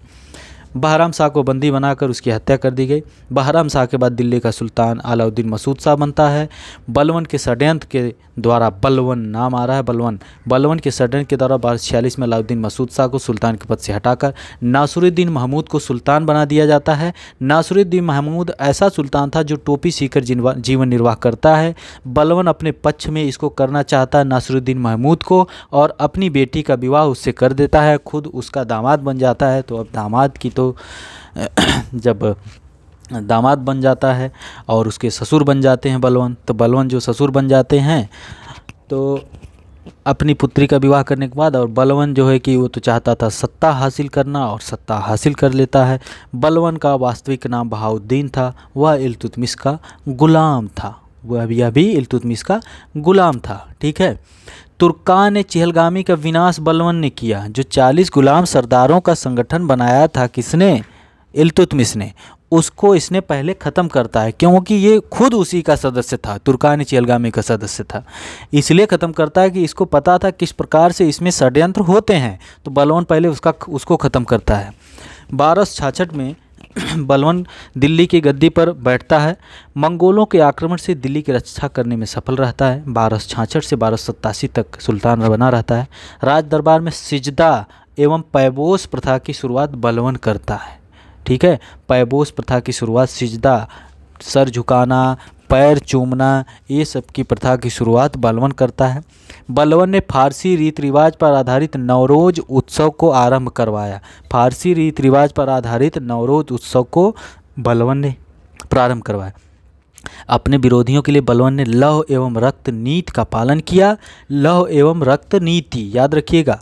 बहराम शाह को बंदी बनाकर उसकी हत्या कर दी गई। बहराम शाह के बाद दिल्ली का सुल्तान अलाउद्दीन मसूद शाह बनता है। बलवन के षड्यंत्र के द्वारा, बलवन नाम आ रहा है, बलवन के षड्यंत्र के द्वारा 1246 में अलाउद्दीन मसूद शाह को सुल्तान के पद से हटाकर नासिरुद्दीन महमूद को सुल्तान बना दिया जाता है। नासिरुद्दीन महमूद ऐसा सुल्तान था जो टोपी सीकर जीवन निर्वाह करता है। बलवन अपने पक्ष में इसको करना चाहता है नासिरुद्दीन महमूद को, और अपनी बेटी का विवाह उससे कर देता है, खुद उसका दामाद बन जाता है। तो अब दामाद की तो जब दामाद बन जाता है और उसके ससुर बन जाते हैं बलवन, तो बलवन जो ससुर बन जाते हैं तो अपनी पुत्री का विवाह करने के बाद, और बलवन जो है कि वो तो चाहता था सत्ता हासिल करना और सत्ता हासिल कर लेता है। बलवन का वास्तविक नाम बहाउद्दीन था, वह इल्तुतमिश का गुलाम था, वह भी इल्तुतमिश का गुलाम था, ठीक है। तुर्कान ने चहलगामी का विनाश बलवन ने किया। जो 40 गुलाम सरदारों का संगठन बनाया था किसने, इल्तुतमिश ने, उसको इसने पहले ख़त्म करता है, क्योंकि ये खुद उसी का सदस्य था, तुर्कान चहलगामी का सदस्य था, इसलिए ख़त्म करता है कि इसको पता था किस प्रकार से इसमें षड्यंत्र होते हैं, तो बलवन पहले उसको ख़त्म करता है। 1266 में बलवन दिल्ली की गद्दी पर बैठता है। मंगोलों के आक्रमण से दिल्ली की रक्षा करने में सफल रहता है। 1266 से 1287 तक सुल्तान बना रहता है। राज दरबार में सिजदा एवं पैबोस प्रथा की शुरुआत बलवन करता है, ठीक है। पैबोस प्रथा की शुरुआत, सिजदा, सर झुकाना, पैर चूमना, ये सब की प्रथा की शुरुआत बलवन करता है। बलवन ने फारसी रीति रिवाज पर आधारित नवरोज उत्सव को आरंभ करवाया। फारसी रीति रिवाज पर आधारित नवरोज उत्सव को बलवन ने प्रारंभ करवाया। अपने विरोधियों के लिए बलवन ने लौह एवं रक्त नीति का पालन किया। लौह एवं रक्त नीति याद रखिएगा।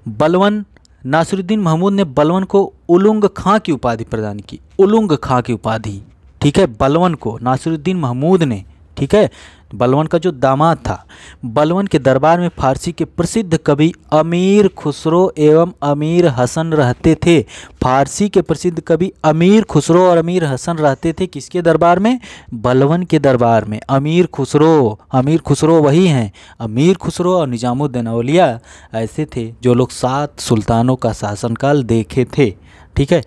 बलवन, नासिरुद्दीन महमूद ने बलवन को उलुंग खां की उपाधि प्रदान की, उलुंग खां की उपाधि, ठीक है, बलवन को नासिरुद्दीन महमूद ने, ठीक है, बलवन का जो दामाद था। बलवन के दरबार में फारसी के प्रसिद्ध कवि अमीर खुसरो एवं अमीर हसन रहते थे। फारसी के प्रसिद्ध कवि अमीर खुसरो और अमीर हसन रहते थे किसके दरबार में, बलवन के दरबार में। अमीर खुसरो वही हैं, अमीर खुसरो और निजामुद्दीन औलिया ऐसे थे जो लोग 7 सुल्तानों का शासनकाल देखे थे, ठीक है।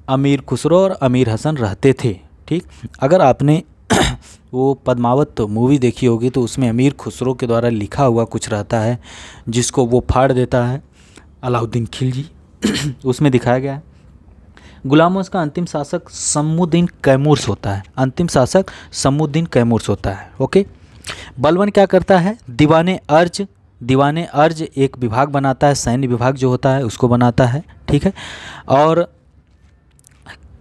अमीर खुसरो और अमीर हसन रहते थे, ठीक। अगर आपने वो पद्मावत मूवी देखी होगी तो उसमें अमीर खुसरो के द्वारा लिखा हुआ कुछ रहता है जिसको वो फाड़ देता है अलाउद्दीन खिलजी उसमें दिखाया गया है। गुलामों का अंतिम शासक शम्मुद्दीन कैमूर्स होता है, अंतिम शासक शम्मुद्दीन कैमूर्स होता है, ओके। बलवन क्या करता है, दीवाने अर्ज एक विभाग बनाता है, सैन्य विभाग जो होता है उसको बनाता है, ठीक है। और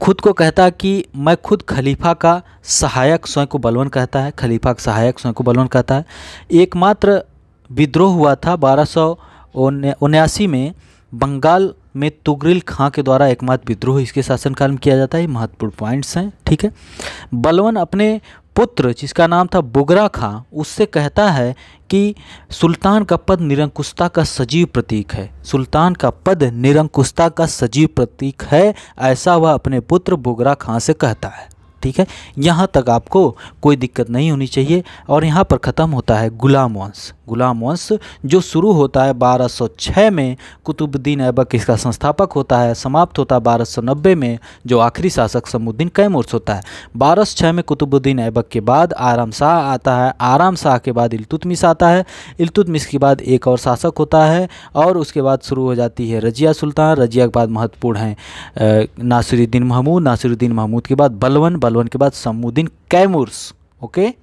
खुद को कहता कि मैं खुद खलीफा का सहायक, स्वयं को बलवन कहता है, खलीफा का सहायक स्वयं को बलवन कहता है। एकमात्र विद्रोह हुआ था 1279 में बंगाल में तुगरिल खां के द्वारा एकमात्र विद्रोह इसके शासनकाल में किया जाता है। महत्वपूर्ण पॉइंट्स हैं, ठीक है। बलवन अपने पुत्र जिसका नाम था बुगरा खां उससे कहता है कि सुल्तान का पद निरंकुशता का सजीव प्रतीक है, सुल्तान का पद निरंकुशता का सजीव प्रतीक है, ऐसा वह अपने पुत्र बुगरा खां से कहता है, ठीक है। यहाँ तक आपको कोई दिक्कत नहीं होनी चाहिए। और यहाँ पर ख़त्म होता है गुलाम वंश। गुलाम वंश जो शुरू होता है 1206 में, कुतुबुद्दीन ऐबक इसका संस्थापक होता है, समाप्त होता है 1290 में, जो आखिरी शासक शम्मुद्दीन कैमूर्स होता है। 1206 में कुतुबुद्दीन ऐबक के बाद आराम शाह आता है, आराम शाह के बाद इल्तुतमिश आता है, इल्तुतमिश के बाद एक और शासक होता है, और उसके बाद शुरू हो जाती है रजिया सुल्तान। रजिया के बाद महत्वपूर्ण हैं नासिरुद्दीन महमूद, नासिरुद्दीन महमूद के बाद बलवन, बलवन के बाद शम्मुद्दीन कैमूर्स, ओके।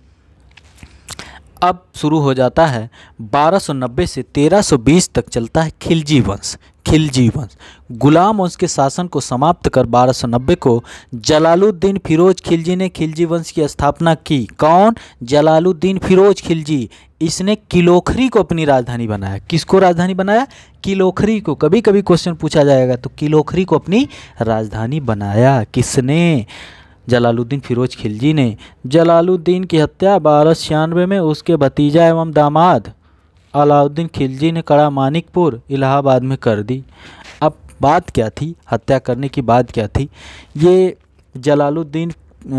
अब शुरू हो जाता है 1290 से 1320 तक चलता है खिलजी वंश। खिलजी वंश गुलाम वंश के शासन को समाप्त कर 1290 को जलालुद्दीन फिरोज खिलजी ने खिलजी वंश की स्थापना की। कौन? जलालुद्दीन फिरोज खिलजी। इसने किलोखरी को अपनी राजधानी बनाया। किसको राजधानी बनाया? किलोखरी को। कभी कभी क्वेश्चन पूछा जाएगा तो किलोखरी को अपनी राजधानी बनाया। किसने? जलालुद्दीन फिरोज खिलजी ने। जलालुद्दीन की हत्या 1296 में उसके भतीजा एवं दामाद अलाउद्दीन खिलजी ने कड़ा मानिकपुर इलाहाबाद में कर दी। अब बात क्या थी? हत्या करने की बात क्या थी? ये जलालुद्दीन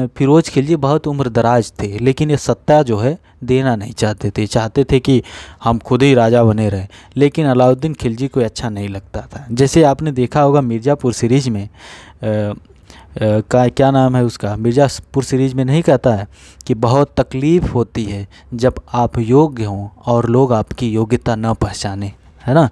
फिरोज खिलजी बहुत उम्रदराज थे, लेकिन ये सत्ता जो है देना नहीं चाहते थे। चाहते थे कि हम खुद ही राजा बने रहे, लेकिन अलाउद्दीन खिलजी को अच्छा नहीं लगता था। जैसे आपने देखा होगा मिर्ज़ापुर सीरीज में क्या नाम है उसका, मिर्ज़ापुर सीरीज में नहीं कहता है कि बहुत तकलीफ़ होती है जब आप योग्य हों और लोग आपकी योग्यता न पहचाने, है ना।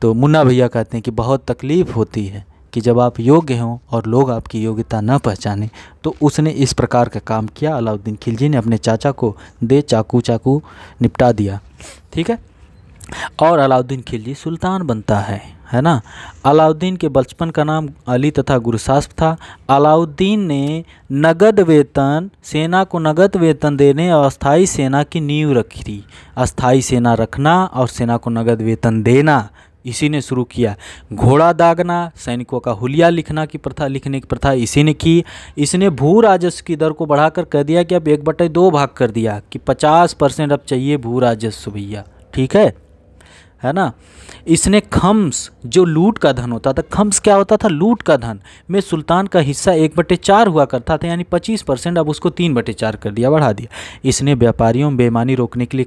तो मुन्ना भैया कहते हैं कि बहुत तकलीफ़ होती है कि जब आप योग्य हों और लोग आपकी योग्यता न पहचाने। तो उसने इस प्रकार का काम किया। अलाउद्दीन खिलजी ने अपने चाचा को दे चाकू निपटा दिया, ठीक है। और अलाउद्दीन खिलजी सुल्तान बनता है ना। अलाउद्दीन के बचपन का नाम अली तथा गुरसास्प था। अलाउद्दीन ने नगद वेतन, सेना को नगद वेतन देने और अस्थाई सेना की नींव रखी थी। अस्थाई सेना रखना और सेना को नगद वेतन देना इसी ने शुरू किया। घोड़ा दागना, सैनिकों का हुलिया लिखने की प्रथा इसी ने की। इसने भू राजस्व की दर को बढ़ाकर कह दिया कि अब 1/2 भाग कर दिया कि 50% अब चाहिए भू राजस्व भैया, ठीक है ना। इसने खम्स, जो लूट का धन होता था, खम्स क्या होता था? लूट का धन में सुल्तान का हिस्सा 1/4 हुआ करता था, यानी 25%, अब उसको 3/4 कर दिया, बढ़ा दिया। इसने व्यापारियों में बेईमानी रोकने के लिए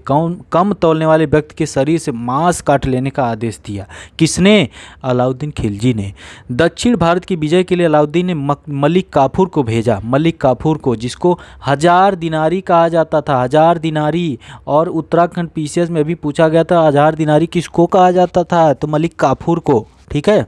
कम तौलने वाले व्यक्ति के शरीर से मांस काट लेने का आदेश दिया। किसने? अलाउद्दीन खिलजी ने। दक्षिण भारत की विजय के लिए अलाउद्दीन ने मलिक काफूर को भेजा। मलिक काफूर को, जिसको 1000 दिनारी कहा जाता था, 1000 दिनारी। और उत्तराखंड पीसीएस में भी पूछा गया था 1000 दिनारी किसको कहा जाता था? तो मलिक काफूर को, ठीक है।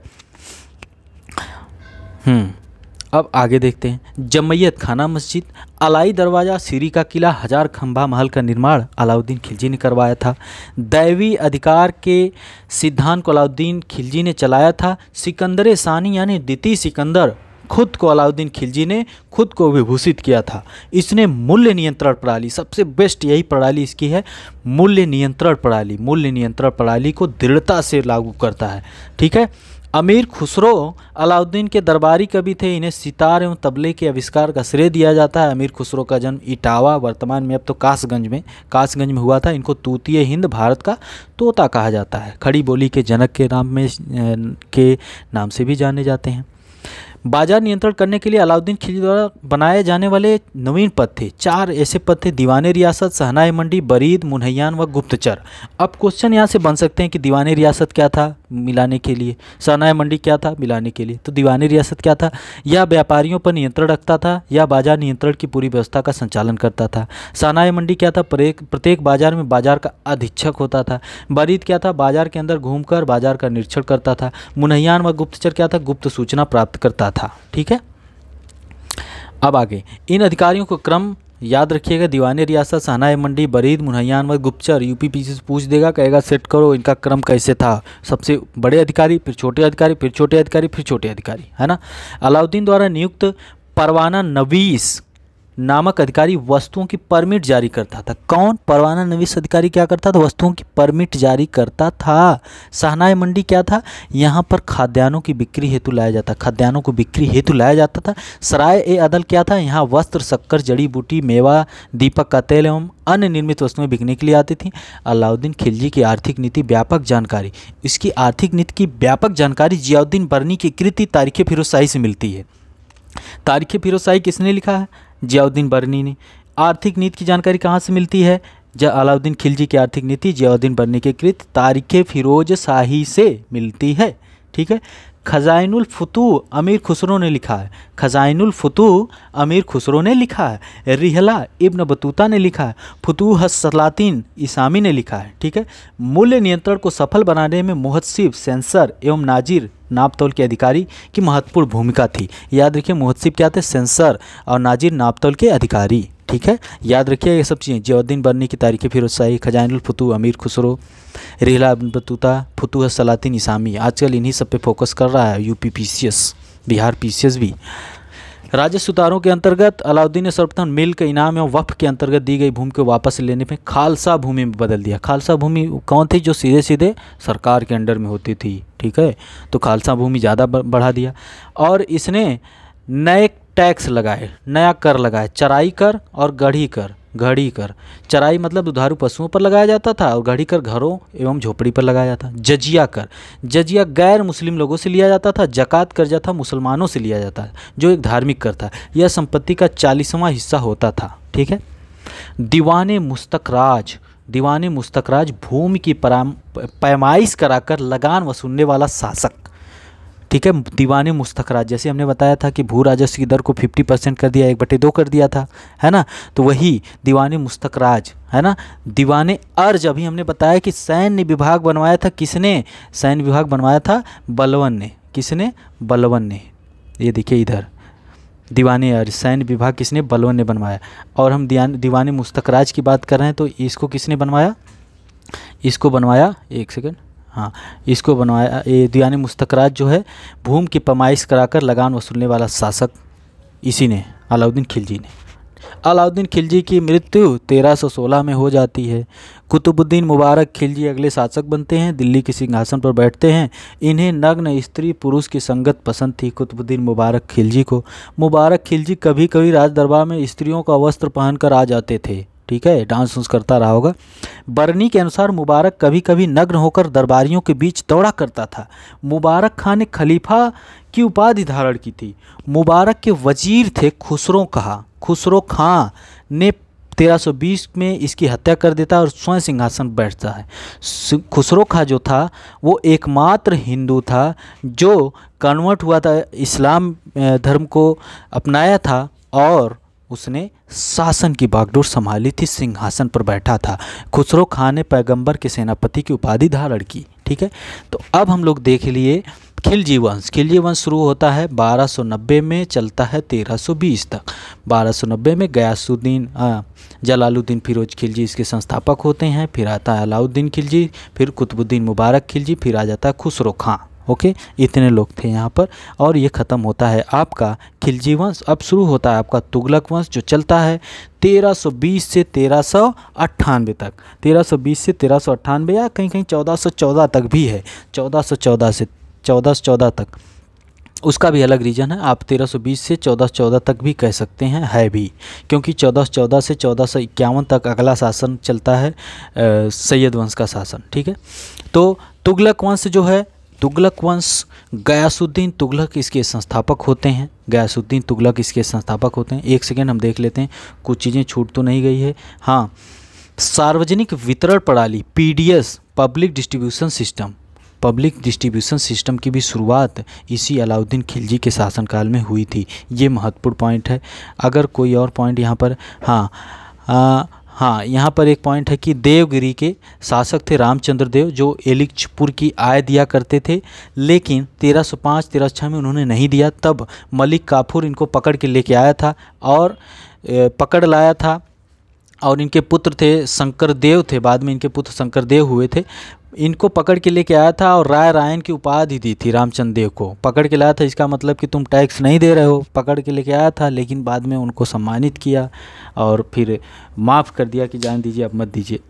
अब आगे देखते हैं। जमैयत खाना मस्जिद, अलाई दरवाज़ा, सीरी का किला, 1000 खंभा महल का निर्माण अलाउद्दीन खिलजी ने करवाया था। दैवी अधिकार के सिद्धांत को अलाउद्दीन खिलजी ने चलाया था। सिकंदर सानी यानी द्वितीय सिकंदर खुद को अलाउद्दीन खिलजी ने खुद को विभूषित किया था। इसने मूल्य नियंत्रण प्रणाली, सबसे बेस्ट यही प्रणाली इसकी है, मूल्य नियंत्रण प्रणाली। मूल्य नियंत्रण प्रणाली को दृढ़ता से लागू करता है, ठीक है। अमीर खुसरो अलाउद्दीन के दरबारी कवि थे। इन्हें सितार एवं तबले के आविष्कार का श्रेय दिया जाता है। अमीर खुसरो का जन्म इटावा, वर्तमान में अब तो कासगंज में हुआ था। इनको तूतीय हिंद, भारत का तोता कहा जाता है। खड़ी बोली के जनक के नाम से भी जाने जाते हैं। बाजार नियंत्रण करने के लिए अलाउद्दीन खिलजी द्वारा बनाए जाने वाले नवीन पद थे। 4 ऐसे पद थे: दीवाने रियासत, शहनाई मंडी, बरीद, मुन्हैयान व गुप्तचर। अब क्वेश्चन यहाँ से बन सकते हैं कि दीवाने रियासत क्या था? मिलाने के लिए। शहनाई मंडी क्या था? मिलाने के लिए। तो दीवाने रियासत क्या था? या व्यापारियों पर नियंत्रण रखता था या बाजार नियंत्रण की पूरी व्यवस्था का संचालन करता था। शहनाई मंडी क्या था? प्रत्येक बाजार में बाजार का अधीक्षक होता था। बरीद क्या था? बाजार के अंदर घूमकर बाजार का निरीक्षण करता था। मुन्हैयान व गुप्तचर क्या था? गुप्त सूचना प्राप्त करता था, ठीक है। अब आगे इन अधिकारियों को क्रम याद रखिएगा। दीवाने रियासत, शहनाई मंडी, बरीद, मुन्हैयान व गुप्तचर। यूपीपीसी से पूछ देगा, कहेगा सेट करो इनका क्रम कैसे था। सबसे बड़े अधिकारी, फिर छोटे अधिकारी, फिर छोटे अधिकारी, फिर छोटे अधिकारी, है ना। अलाउद्दीन द्वारा नियुक्त परवाना नवीस नामक अधिकारी वस्तुओं की परमिट जारी करता था। कौन? परवाना नवीस अधिकारी क्या करता था? वस्तुओं की परमिट जारी करता था। शहनाई मंडी क्या था? यहाँ पर खाद्यान्नों की बिक्री हेतु लाया जाता, खाद्यान्नों को बिक्री हेतु लाया जाता था। सराय ए अदल क्या था? यहाँ वस्त्र, शक्कर, जड़ी बूटी, मेवा, दीपक का तेल एवं अन्य निर्मित वस्तुएं बिकने के लिए आती थी। अलाउद्दीन खिलजी की आर्थिक नीति व्यापक जानकारी, इसकी आर्थिक नीति की व्यापक जानकारी जियाउद्दीन बर्नी की कृति तारीख़ फिरोजशाही से मिलती है। तारीख़ फिरोजशाही किसने लिखा है? जियाउद्दीन बर्नी ने। आर्थिक नीति की जानकारी कहाँ से मिलती है? अलाउद्दीन खिलजी की आर्थिक नीति जियाउद्दीन बर्नी के कृत तारीख़ फिरोजशाही से मिलती है, ठीक है। खजाइनुल फुतूह अमीर खुसरो ने लिखा है। खजाइनुल फुतूह अमीर खुसरो ने लिखा है। रिहला इब्न बतूता ने लिखा है। फुतूहस सलातीन इसामी ने लिखा है, ठीक है। मूल्य नियंत्रण को सफल बनाने में मुहत्सिब, सेंसर एवं नाजिर नापतोल के अधिकारी की महत्वपूर्ण भूमिका थी। याद रखिए, मुहत्सिब क्या थे? सेंसर, और नाजिर नापतोल के अधिकारी, ठीक है, याद रखिए ये सब चीज़ें। जियाउद्दीन बर्नी की तारीख़ फ़िरोज़ शाही, खजानुल फतूह अमीर खुसरो, रिहला इब्न बतूता, फतूह सलातिन इसामी। आजकल इन्हीं सब पे फोकस कर रहा है यूपी पीसीएस, बिहार पीसीएस भी। राजस्व सुधारों के अंतर्गत अलाउद्दीन ने सर्वप्रथम मिल्क इनाम एवं वक्फ के अंतर्गत दी गई भूमि को वापस लेने में खालसा भूमि में बदल दिया। खालसा भूमि कौन थी? जो सीधे सीधे सरकार के अंडर में होती थी, ठीक है, तो खालसा भूमि ज़्यादा बढ़ा दिया। और इसने नए टैक्स लगाए, नया कर लगाए, चराई कर और गढ़ी कर। घड़ी कर, चराई मतलब दुधारू पशुओं पर लगाया जाता था और घड़ी कर घरों एवं झोपड़ी पर लगाया जाता। जजिया कर, जजिया गैर मुस्लिम लोगों से लिया जाता था। जकात कर्जा था, मुसलमानों से लिया जाता है, जो एक धार्मिक कर था। यह संपत्ति का 40वां हिस्सा होता था, ठीक है। दीवाने मुस्तकराज, दीवाने मुस्तकराज भूमि की पैमाइश कराकर लगान वसूलने वाला शासक, ठीक है। दीवाने मुस्तकराज, जैसे हमने बताया था कि भू राजस्व की दर को 50% कर दिया, 1/2 कर दिया था, है ना, तो वही दीवाने मुस्तकराज, है ना। दीवाने अर्ज, अभी हमने बताया कि सैन्य विभाग बनवाया था किसने? सैन्य विभाग बनवाया था बलवन ने। किसने? बलवन ने। ये देखिए इधर दीवाने अर्ज, सैन्य विभाग किसने? बलवन ने बनवाया। और हम दीवाने मुस्तकराज की बात कर रहे हैं तो इसको किसने बनवाया? इसको बनवाया, एक सेकंड, हाँ, इसको बनवाया, ये दीवाने मुस्तकराज जो है भूमि की पैमाइश कराकर लगान वसूलने वाला शासक इसी ने, अलाउद्दीन खिलजी ने। अलाउद्दीन खिलजी की मृत्यु 1316 में हो जाती है। कुतुबुद्दीन मुबारक खिलजी अगले शासक बनते हैं, दिल्ली के सिंहासन पर बैठते हैं। इन्हें नग्न स्त्री पुरुष की संगत पसंद थी, कुतुबुद्दीन मुबारक खिलजी को। मुबारक खिलजी कभी कभी राज दरबार में स्त्रियों का वस्त्र पहनकर आ जाते थे, ठीक है, डांस उन्स करता रहा होगा। बरनी के अनुसार मुबारक कभी कभी नग्न होकर दरबारियों के बीच दौड़ा करता था। मुबारक खां ने खलीफा की उपाधि धारण की थी। मुबारक के वजीर थे खुसरो खां। खुसरो खां ने 1320 में इसकी हत्या कर देता है और स्वयं सिंहासन पर बैठता है। खुसरो खां जो था वो एकमात्र हिंदू था जो कन्वर्ट हुआ था, इस्लाम धर्म को अपनाया था और उसने शासन की बागडोर संभाली थी, सिंहासन पर बैठा था। खुसरो खां ने पैगंबर के सेनापति की उपाधि धारण की, ठीक है। तो अब हम लोग देख लिए खिलजी वंश। खिलजी वंश शुरू होता है 1290 में, चलता है 1320 तक। 1290 में गयासुद्दीन जलालुद्दीन फिरोज खिलजी इसके संस्थापक होते हैं। फिर आता है अलाउद्दीन खिलजी, फिर कुतुबुद्दीन मुबारक खिलजी, फिर आ जाता है खुसरो खां। ओके, इतने लोग थे यहाँ पर और ये ख़त्म होता है आपका खिलजी वंश। अब शुरू होता है आपका तुगलक वंश जो चलता है 1320 से 1398 तक। 1320 से 1398 या कहीं कहीं 1414 तक भी है, 1414 से 1414 तक, उसका भी अलग रीजन है। आप 1320 से 1414 तक भी कह सकते हैं, है भी, क्योंकि 1414 से 1451 तक अगला शासन चलता है सैयद वंश का शासन, ठीक है। तो तुगलक वंश जो है, तुगलक वंश गयासुद्दीन तुगलक इसके संस्थापक होते हैं। गयासुद्दीन तुगलक इसके संस्थापक होते हैं। एक सेकेंड हम देख लेते हैं, कुछ चीज़ें छूट तो नहीं गई है। हाँ, सार्वजनिक वितरण प्रणाली PDS, public distribution system, public distribution system की भी शुरुआत इसी अलाउद्दीन खिलजी के शासनकाल में हुई थी। ये महत्वपूर्ण पॉइंट है। अगर कोई और पॉइंट यहाँ पर, हाँ, यहाँ पर एक पॉइंट है कि देवगिरी के शासक थे रामचंद्र देव, जो एलिचपुर की आय दिया करते थे, लेकिन 1305-1306 में उन्होंने नहीं दिया। तब मलिक काफूर इनको पकड़ के लेके आया था और पकड़ लाया था। और इनके पुत्र थे शंकरदेव थे, बाद में इनके पुत्र शंकरदेव हुए थे। इनको पकड़ के लेके आया था और राय रायन की उपाधि दी थी रामचंद्र देव को। पकड़ के लाया था, इसका मतलब कि तुम टैक्स नहीं दे रहे हो, पकड़ के लेके आया था, लेकिन बाद में उनको सम्मानित किया और फिर माफ़ कर दिया कि जान दीजिए, अब मत दीजिए।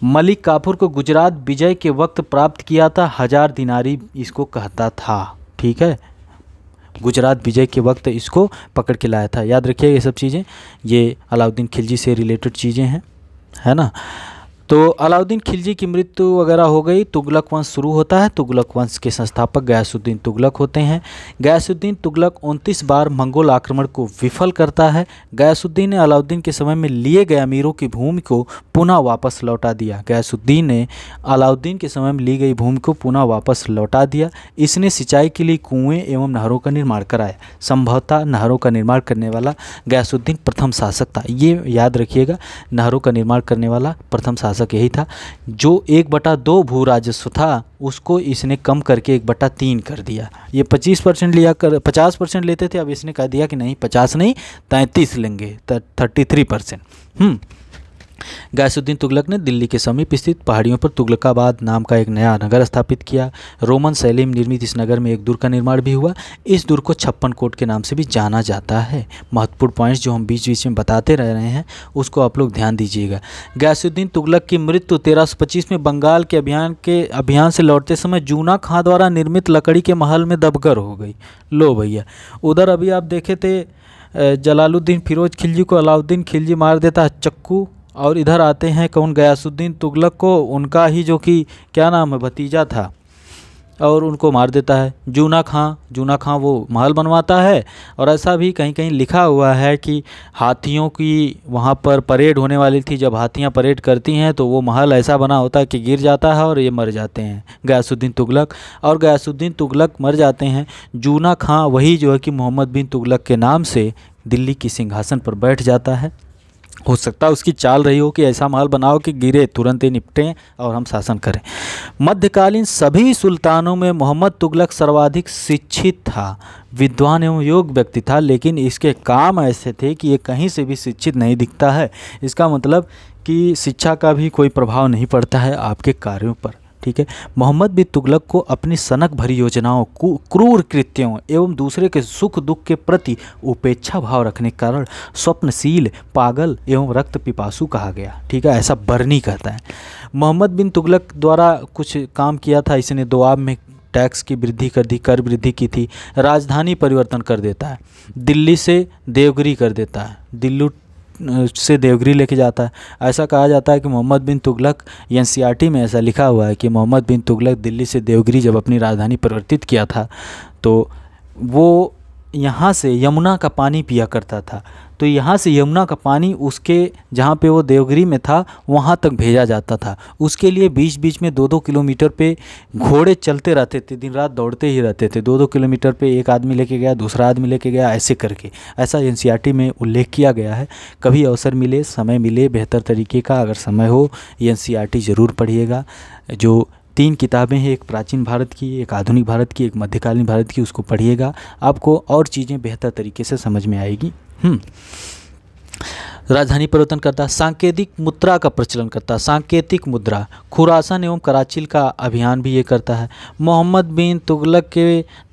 मलिक काफूर को गुजरात विजय के वक्त प्राप्त किया था 1000 दिनारी, इसको कहता था, ठीक है। गुजरात विजय के वक्त इसको पकड़ के लाया था। याद रखिए ये सब चीज़ें, ये अलाउद्दीन खिलजी से रिलेटेड चीज़ें हैं, है ना। तो अलाउद्दीन खिलजी की मृत्यु वगैरह हो गई, तुगलक वंश शुरू होता है। तुगलक वंश के संस्थापक गयासुद्दीन तुगलक होते हैं। गयासुद्दीन तुगलक 29 बार मंगोल आक्रमण को विफल करता है। गयासुद्दीन ने अलाउद्दीन के समय में लिए गए अमीरों की भूमि को पुनः वापस लौटा दिया। गयासुद्दीन ने अलाउद्दीन के समय में ली गई भूमि को पुनः वापस लौटा दिया। इसने सिंचाई के लिए कुएँ एवं नहरों का निर्माण कराया। संभवतः नहरों का निर्माण करने वाला गयासुद्दीन प्रथम शासक था। ये याद रखिएगा, नहरों का निर्माण करने वाला प्रथम शासक शासक यही था। जो 1/2 भू राजस्व था उसको इसने कम करके 1/3 कर दिया। ये 25% लिया कर 50% लेते थे, अब इसने कह दिया कि नहीं 50 नहीं 33 लेंगे, 33%। गयासुद्दीन तुगलक ने दिल्ली के समीप स्थित पहाड़ियों पर तुगलकाबाद नाम का एक नया नगर स्थापित किया। रोमन शैली में निर्मित इस नगर में एक दुर्ग का निर्माण भी हुआ। इस दुर्ग को 56 कोट के नाम से भी जाना जाता है। महत्वपूर्ण पॉइंट्स जो हम बीच बीच में बताते रह रहे हैं उसको आप लोग ध्यान दीजिएगा। गयासुद्दीन तुगलक की मृत्यु 1325 में बंगाल के अभियान से लौटते समय जूना खां द्वारा निर्मित लकड़ी के महल में दबकर हो गई। लो भैया, उधर अभी आप देखे थे जलालुद्दीन फिरोज खिलजी को अलाउद्दीन खिलजी मार देता है चक्कू, और इधर आते हैं कौन, गयासुद्दीन तुगलक को उनका ही जो कि क्या नाम है भतीजा था और उनको मार देता है। जूना खां वो महल बनवाता है। और ऐसा भी कहीं कहीं लिखा हुआ है कि हाथियों की वहाँ पर परेड होने वाली थी। जब हाथियाँ परेड करती हैं तो वो महल ऐसा बना होता है कि गिर जाता है और ये मर जाते हैं गयासुद्दीन तुगलक। और गयासुद्दीन तुगलक मर जाते हैं। जूना खां वही जो है कि मोहम्मद बिन तुगलक के नाम से दिल्ली की सिंहासन पर बैठ जाता है। हो सकता है उसकी चाल रही हो कि ऐसा महल बनाओ कि गिरे तुरंत ही निपटें और हम शासन करें। मध्यकालीन सभी सुल्तानों में मोहम्मद तुगलक सर्वाधिक शिक्षित था, विद्वान एवं योग्य व्यक्ति था, लेकिन इसके काम ऐसे थे कि ये कहीं से भी शिक्षित नहीं दिखता है। इसका मतलब कि शिक्षा का भी कोई प्रभाव नहीं पड़ता है आपके कार्यों पर। ठीक है। मोहम्मद बिन तुगलक को अपनी सनक भरी योजनाओं, क्रूर कृत्यों एवं दूसरे के सुख दुख के प्रति उपेक्षा भाव रखने के कारण स्वप्नशील, पागल एवं रक्त पिपासु कहा गया। ठीक है, ऐसा बर्नी कहता है। मोहम्मद बिन तुगलक द्वारा कुछ काम किया था। इसने दोआब में टैक्स की वृद्धि कर दी, कर वृद्धि की थी। राजधानी परिवर्तन कर देता है, दिल्ली से देवगिरी कर देता है, दिल्ली से देवगिरी लेके जाता है। ऐसा कहा जाता है कि मोहम्मद बिन तुगलक, एनसीईआरटी में ऐसा लिखा हुआ है कि मोहम्मद बिन तुगलक दिल्ली से देवगिरी जब अपनी राजधानी परिवर्तित किया था तो वो यहाँ से यमुना का पानी पिया करता था। तो यहाँ से यमुना का पानी उसके जहाँ पे वो देवगिरी में था वहाँ तक भेजा जाता था। उसके लिए बीच बीच में 2-2 किलोमीटर पे घोड़े चलते रहते थे, दिन रात दौड़ते ही रहते थे। 2-2 किलोमीटर पे एक आदमी लेके गया, दूसरा आदमी लेके गया, ऐसे करके। ऐसा एनसीईआरटी में उल्लेख किया गया है। कभी अवसर मिले, समय मिले बेहतर तरीके का, अगर समय हो एनसीईआरटी ज़रूर पढ़िएगा। जो 3 किताबें हैं, एक प्राचीन भारत की, एक आधुनिक भारत की, एक मध्यकालीन भारत की, उसको पढ़िएगा। आपको और चीज़ें बेहतर तरीके से समझ में आएगी। राजधानी परिवर्तन करता, सांकेतिक मुद्रा का प्रचलन करता। सांकेतिक मुद्रा, खुरासान एवं कराची का अभियान भी ये करता है। मोहम्मद बिन तुगलक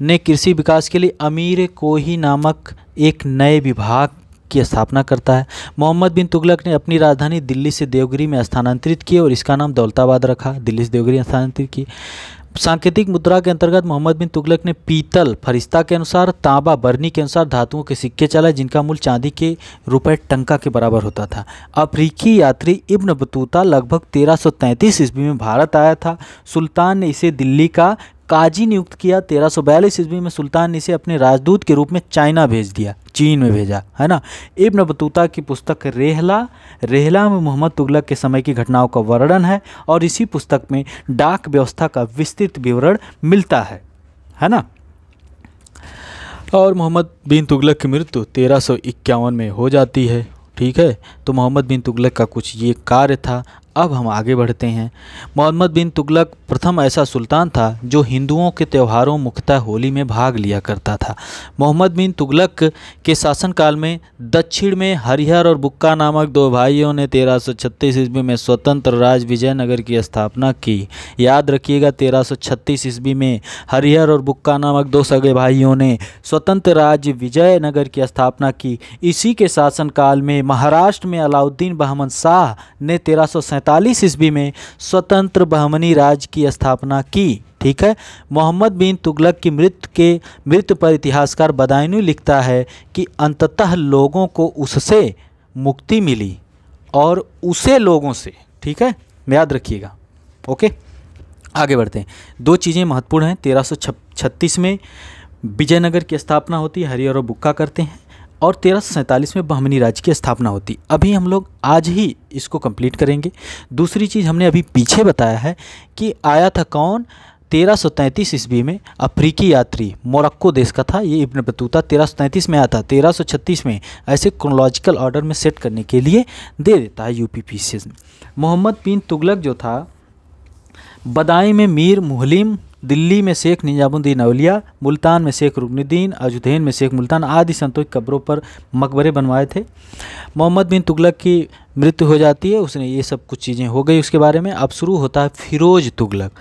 ने कृषि विकास के लिए अमीर कोही नामक एक नए विभाग की स्थापना करता है। मोहम्मद बिन तुगलक ने अपनी राजधानी दिल्ली से देवगिरी में स्थानांतरित की और इसका नाम दौलताबाद रखा। दिल्ली से देवगिरी स्थानांतरित की। सांकेतिक मुद्रा के अंतर्गत मोहम्मद बिन तुगलक ने पीतल फरिश्ता के अनुसार, तांबा बरनी के अनुसार धातुओं के सिक्के चलाए जिनका मूल्य चांदी के रुपए टंका के बराबर होता था। अफ्रीकी यात्री इब्न बतूता लगभग 1333 ईस्वी में भारत आया था। सुल्तान ने इसे दिल्ली का काजी नियुक्त किया। 1342 ईस्वी में सुल्तान ने इसे अपने राजदूत के रूप में चाइना भेज दिया, चीन में भेजा, है ना। इब्न बतूता की पुस्तक रेहला में मोहम्मद तुगलक के समय की घटनाओं का वर्णन है और इसी पुस्तक में डाक व्यवस्था का विस्तृत विवरण मिलता है ना। और मोहम्मद बिन तुगलक की मृत्यु 1351 में हो जाती है। ठीक है, तो मोहम्मद बिन तुगलक का कुछ ये कार्य था। अब हम आगे बढ़ते हैं। मोहम्मद बिन तुगलक प्रथम ऐसा सुल्तान था जो हिंदुओं के त्योहारों मुख्यतः होली में भाग लिया करता था। मोहम्मद बिन तुगलक के शासनकाल में दक्षिण में हरिहर और बुक्का नामक 2 भाइयों ने 1336 ईस्वी में स्वतंत्र राज्य विजयनगर की स्थापना की। याद रखिएगा, 1336 ईस्वी में हरिहर और बुक्का नामक 2 सगे भाइयों ने स्वतंत्र राज्य विजयनगर की स्थापना की। इसी के शासनकाल में महाराष्ट्र में अलाउद्दीन बहमन शाह ने 1347 ईस्वी में स्वतंत्र बहमनी राज्य की स्थापना की। ठीक है। मोहम्मद बिन तुगलक की मृत्यु पर इतिहासकार बदायूनी लिखता है कि अंततः लोगों को उससे मुक्ति मिली और उसे लोगों से। ठीक है, याद रखिएगा। ओके, आगे बढ़ते हैं। 2 चीज़ें महत्वपूर्ण हैं। 1336 में विजयनगर की स्थापना होती है, हरिहर और बुक्का करते हैं, और 1347 में बहमनी राज्य की स्थापना होती। अभी हम लोग आज ही इसको कंप्लीट करेंगे। दूसरी चीज़ हमने अभी पीछे बताया है कि आया था कौन, 1333 ईस्वी में अफ्रीकी यात्री मोरक्को देश का था ये इब्न बतूता 1333 में आता, 1336 में ऐसे क्रोनोलॉजिकल ऑर्डर में सेट करने के लिए दे देता है यूपीपीसी। मोहम्मद बिन तुगलक जो था बदाई में मीर मुहलिम, दिल्ली में शेख निजामुद्दीन औलिया, मुल्तान में शेख रुकनुद्दीन, अजुधैन में शेख मुल्तान आदि संतों की कब्रों पर मकबरे बनवाए थे। मोहम्मद बिन तुगलक की मृत्यु हो जाती है, उसने ये सब कुछ चीज़ें हो गई उसके बारे में। अब शुरू होता है फिरोज तुगलक,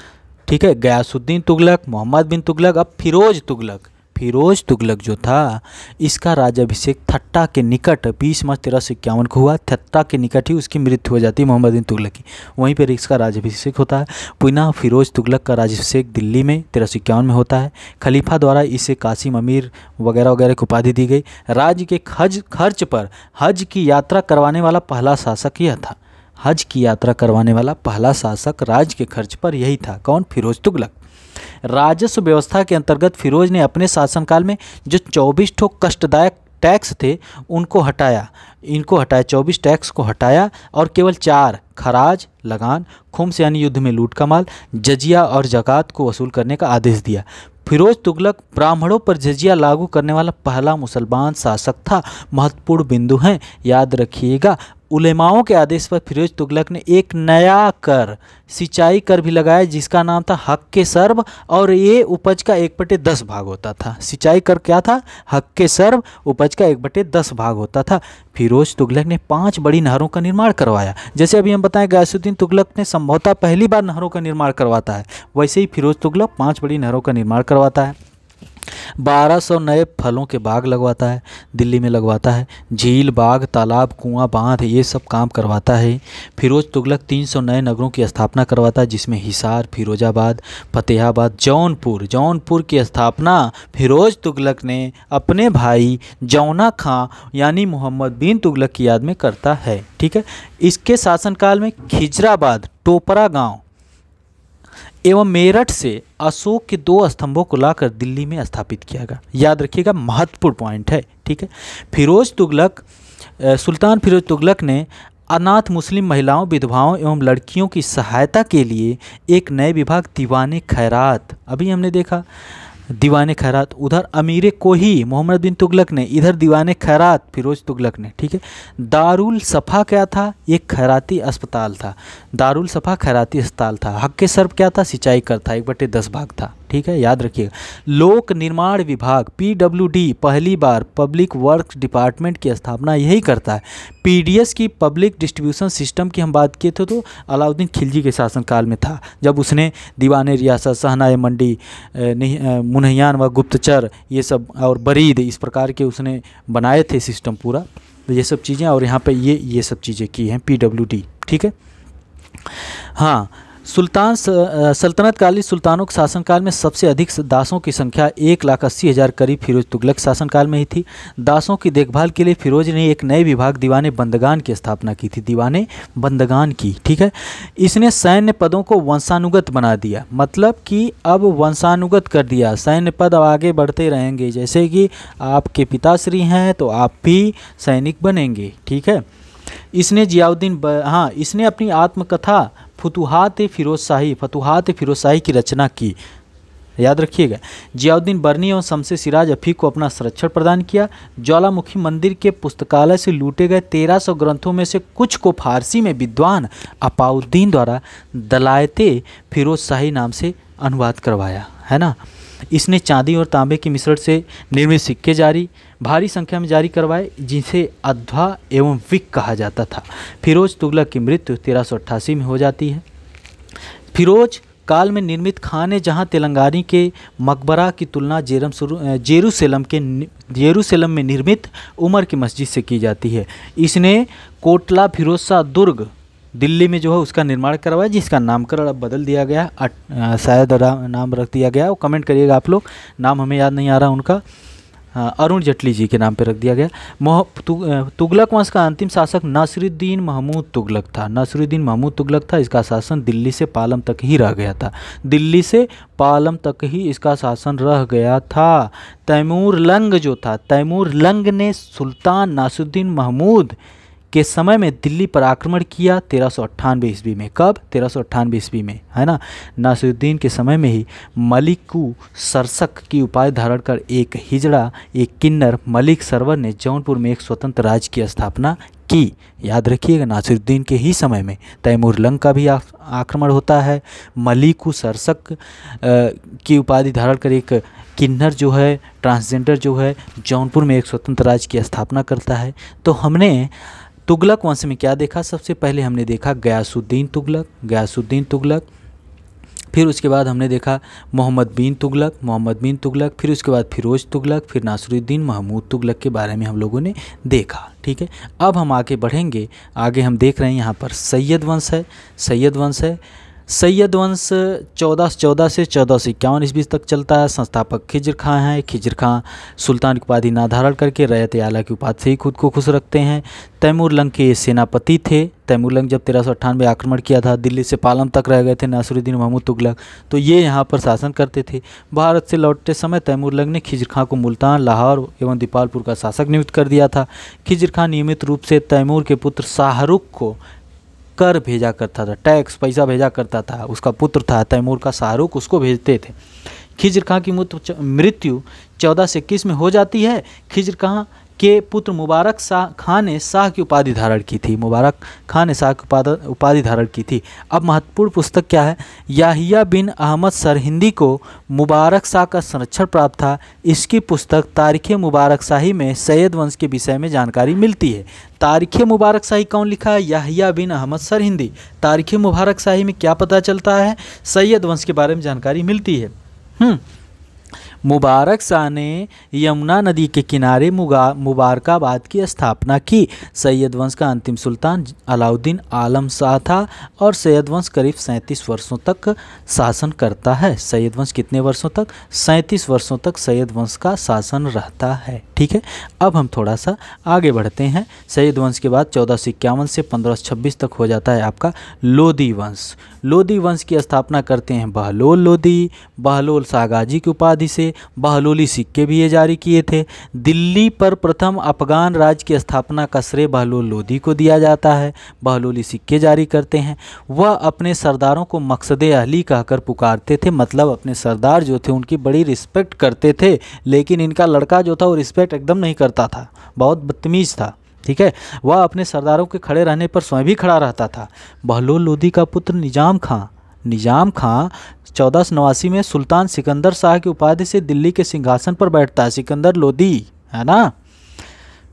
ठीक है, गयासुद्दीन तुगलक, मोहम्मद बिन तुगलक, अब फिरोज तुगलक। फिरोज तुगलक जो था इसका राज्याभिषेक थट्टा के निकट 20 मार्च 1351 को हुआ। थट्टा के निकट ही उसकी मृत्यु हो जाती है मोहम्मद बिन तुगलक की, वहीं पर इसका राज्याभिषेक होता है। पुनः फिरोज तुगलक का राज्याभिषेक दिल्ली में 1351 में होता है। खलीफा द्वारा इसे कासिम अमीर वगैरह वगैरह की उपाधि दी गई। राज्य के खर्च पर हज की यात्रा करवाने वाला पहला शासक यह था। हज की यात्रा करवाने वाला पहला शासक राज्य के खर्च पर यही था। कौन? फिरोज तुगलक। राजस्व व्यवस्था के अंतर्गत फिरोज ने अपने शासनकाल में जो 24 ठो कष्टदायक टैक्स थे इनको हटाया, 24 टैक्स को हटाया और केवल 4 खराज, लगान, खुम्स यानी युद्ध में लूट का माल, जजिया और ज़कात को वसूल करने का आदेश दिया। फिरोज तुगलक ब्राह्मणों पर जजिया लागू करने वाला पहला मुसलमान शासक था। महत्वपूर्ण बिंदु हैं, याद रखिएगा। उलेमाओं के आदेश पर फिरोज तुगलक ने एक नया कर, सिंचाई कर भी लगाया जिसका नाम था हक के सर्व, और ये उपज का 1/10 भाग होता था। सिंचाई कर क्या था? हक के सर्व, उपज का 1/10 भाग होता था। फिरोज तुगलक ने 5 बड़ी नहरों का निर्माण करवाया। जैसे अभी हम बताएं गयासुद्दीन तुगलक ने संभवतः पहली बार नहरों का निर्माण करवाता है, वैसे ही फिरोज तुगलक 5 बड़ी नहरों का निर्माण करवाता है। 1200 नए फलों के बाग लगवाता है, दिल्ली में लगवाता है। झील, बाग, तालाब, कुआं, बांध ये सब काम करवाता है। फिरोज तुगलक 300 नए नगरों की स्थापना करवाता है जिसमें हिसार, फिरोजाबाद, फतेहाबाद, जौनपुर की स्थापना फिरोज तुगलक ने अपने भाई जौना खां यानी मोहम्मद बिन तुगलक की याद में करता है। ठीक है, इसके शासनकाल में खिजराबाद, टोपरा गांव एवं मेरठ से अशोक के 2 स्तंभों को लाकर दिल्ली में स्थापित किया गया। याद रखिएगा, महत्वपूर्ण पॉइंट है। ठीक है, सुल्तान फिरोज तुगलक ने अनाथ मुस्लिम महिलाओं, विधवाओं एवं लड़कियों की सहायता के लिए एक नए विभाग दीवाने खैरात, अभी हमने देखा दीवाने खैरात, उधर अमीरे कोही मोहम्मद बिन तुगलक ने, इधर दीवाने खैरात फिरोज तुगलक ने। ठीक है, दारुल सफ़ा क्या था? एक खैराती अस्पताल था, दारुल सफ़ा खैराती अस्पताल था। हक के सर्व क्या था? सिंचाई कर था, 1/10 भाग था। ठीक है, याद रखिएगा। लोक निर्माण विभाग PWD पहली बार पब्लिक वर्क्स डिपार्टमेंट की स्थापना यही करता है। PDS की पब्लिक डिस्ट्रीब्यूशन सिस्टम की हम बात किए थे तो अलाउद्दीन खिलजी के शासनकाल में था, जब उसने दीवाने रियासत, शहनाए मंडी, मुनहियान व गुप्तचर ये सब और बरीद इस प्रकार के उसने बनाए थे सिस्टम पूरा, तो ये सब चीज़ें, और यहाँ पे ये सब चीज़ें की हैं PWD। ठीक है, हाँ, सल्तनतकालीन सुल्तानों के शासनकाल में सबसे अधिक दासों की संख्या 1,80,000 करीब फिरोज तुगलक शासनकाल में ही थी। दासों की देखभाल के लिए फिरोज ने एक नए विभाग दीवाने बंदगान की स्थापना की थी, दीवाने बंदगान की। ठीक है, इसने सैन्य पदों को वंशानुगत बना दिया, मतलब कि अब वंशानुगत कर दिया, सैन्य पद अब आगे बढ़ते रहेंगे, जैसे कि आपके पिताश्री हैं तो आप भी सैनिक बनेंगे। ठीक है, इसने इसने अपनी आत्मकथा फतुहात फिरोज शाही की रचना की। याद रखिएगा, जियाउद्दीन बर्नी और शमसे सिराज अफीक को अपना संरक्षण प्रदान किया। ज्वालामुखी मंदिर के पुस्तकालय से लूटे गए 1300 ग्रंथों में से कुछ को फारसी में विद्वान अपाउद्दीन द्वारा दलायते फिरोज शाही नाम से अनुवाद करवाया, है ना। इसने चांदी और तांबे के मिश्रण से निर्मित सिक्के भारी संख्या में जारी करवाए, जिसे अध्वा एवं विक कहा जाता था। फिरोज तुगलक की मृत्यु 1388 में हो जाती है। फिरोज काल में निर्मित खाने जहां तेलंगानी के मकबरा की तुलना जेरूसलम में निर्मित उमर की मस्जिद से की जाती है। इसने कोटला फिरोज शाह दुर्ग दिल्ली में जो है उसका निर्माण करवाया, जिसका नामकरण अब बदल दिया गया, शायद नाम रख दिया गया, वो कमेंट करिएगा आप लोग, नाम हमें याद नहीं आ रहा उनका, अरुण जेटली जी के नाम पे रख दिया गया। तुगलक वंश का अंतिम शासक नासिरुद्दीन महमूद तुगलक था। नासिरुद्दीन महमूद तुगलक था, इसका शासन दिल्ली से पालम तक ही रह गया था, दिल्ली से पालम तक ही इसका शासन रह गया था। तैमूर लंग जो था, तैमूर लंग ने सुल्तान नासिरुद्दीन महमूद के समय में दिल्ली पर आक्रमण किया 1398 ईस्वी में। कब? 1398 ईस्वी में, है ना। नासिरुद्दीन के समय में ही मलिकु सरसक की उपाधि धारण कर एक हिजड़ा, एक किन्नर मलिक सरवर ने जौनपुर में एक स्वतंत्र राज्य की स्थापना की। याद रखिएगा, नासिरुद्दीन के ही समय में तैमूर लंग का भी आक्रमण होता है। मलिकु सरसक की उपाधि धारण कर एक किन्नर जो है, ट्रांसजेंडर जो है, जौनपुर में एक स्वतंत्र राज्य की स्थापना करता है। तो हमने तुगलक वंश में क्या देखा? सबसे पहले हमने देखा गयासुद्दीन तुगलक, फिर उसके बाद हमने देखा मोहम्मद बिन तुगलक, फिर उसके बाद फिरोज तुगलक, फिर नासिरुद्दीन महमूद तुगलक के बारे में हम लोगों ने देखा। ठीक है, अब हम आगे बढ़ेंगे। आगे हम देख रहे हैं यहाँ पर सैयद वंश है। सैयद वंश 1414 से 1451 ईस्वी तक चलता है। संस्थापक खिज्र खां हैं। खिज्र खां सुल्तान की उपाधि ना धारण करके रैयत आला की उपाधि से ही खुद को खुश रखते हैं। तैमूर लंग के सेनापति थे। तैमूर लंग जब 1398 आक्रमण किया था, दिल्ली से पालम तक रह गए थे नासिरुद्दीन महमूद तुगलक, तो ये यहाँ पर शासन करते थे। भारत से लौटते समय तैमूर लंग ने खिज्र खां को मुल्तान, लाहौर एवं दीपालपुर का शासक नियुक्त कर दिया था। खिज्र खां नियमित रूप से तैमूर के पुत्र शाहरुख को कर भेजा करता था, टैक्स पैसा भेजा करता था। उसका पुत्र था तैमूर का शाहरुख, उसको भेजते थे। खिज्र खां की मृत्यु 1421 में हो जाती है। खिज्र खां के पुत्र मुबारक खां ने शाह की उपाधि धारण की थी। उपाधि धारण की थी। अब महत्वपूर्ण पुस्तक क्या है? याहिया बिन अहमद सरहिंदी को मुबारक शाह का संरक्षण प्राप्त था। इसकी पुस्तक तारीख़ मुबारक शाही में सैयद वंश के विषय में जानकारी मिलती है। तारीख़ मुबारक शाही कौन लिखा है? याहिया बिन अहमद सरहिंदी। तारीख़ मुबारक शाही में क्या पता चलता है? सैयद वंश के बारे में जानकारी मिलती है। मुबारक शाह ने यमुना नदी के किनारे मुबारकाबाद की स्थापना की। सैयद वंश का अंतिम सुल्तान अलाउद्दीन आलम शाह था और सैयद वंश करीब 37 वर्षों तक शासन करता है। सैयद वंश कितने वर्षों तक? 37 वर्षों तक सैयद वंश का शासन रहता है। ठीक है, अब हम थोड़ा सा आगे बढ़ते हैं। सैयद वंश के बाद 1451 से 1526 तक हो जाता है आपका लोदी वंश। लोदी वंश की स्थापना करते हैं बहलोल लोदी। बहलोल शाहगाजी की उपाधि से बहलोली सिक्के भी ये जारी किए थे। दिल्ली पर प्रथम अफगान राज्य की स्थापना का श्रेय बहलोल लोदी को दिया जाता है। बहलोली सिक्के जारी करते हैं। वह अपने सरदारों को मकसदे अहली कहकर पुकारते थे, मतलब अपने सरदार जो थे उनकी बड़ी रिस्पेक्ट करते थे। लेकिन इनका लड़का जो था वो रिस्पेक्ट एकदम नहीं करता था, बहुत बदतमीज़ था। ठीक है, वह अपने सरदारों के खड़े रहने पर स्वयं भी खड़ा रहता था। बहलोल लोदी का पुत्र निजाम खां 1489 में सुल्तान सिकंदर शाह की उपाधि से दिल्ली के सिंहासन पर बैठता है। सिकंदर लोदी, है ना।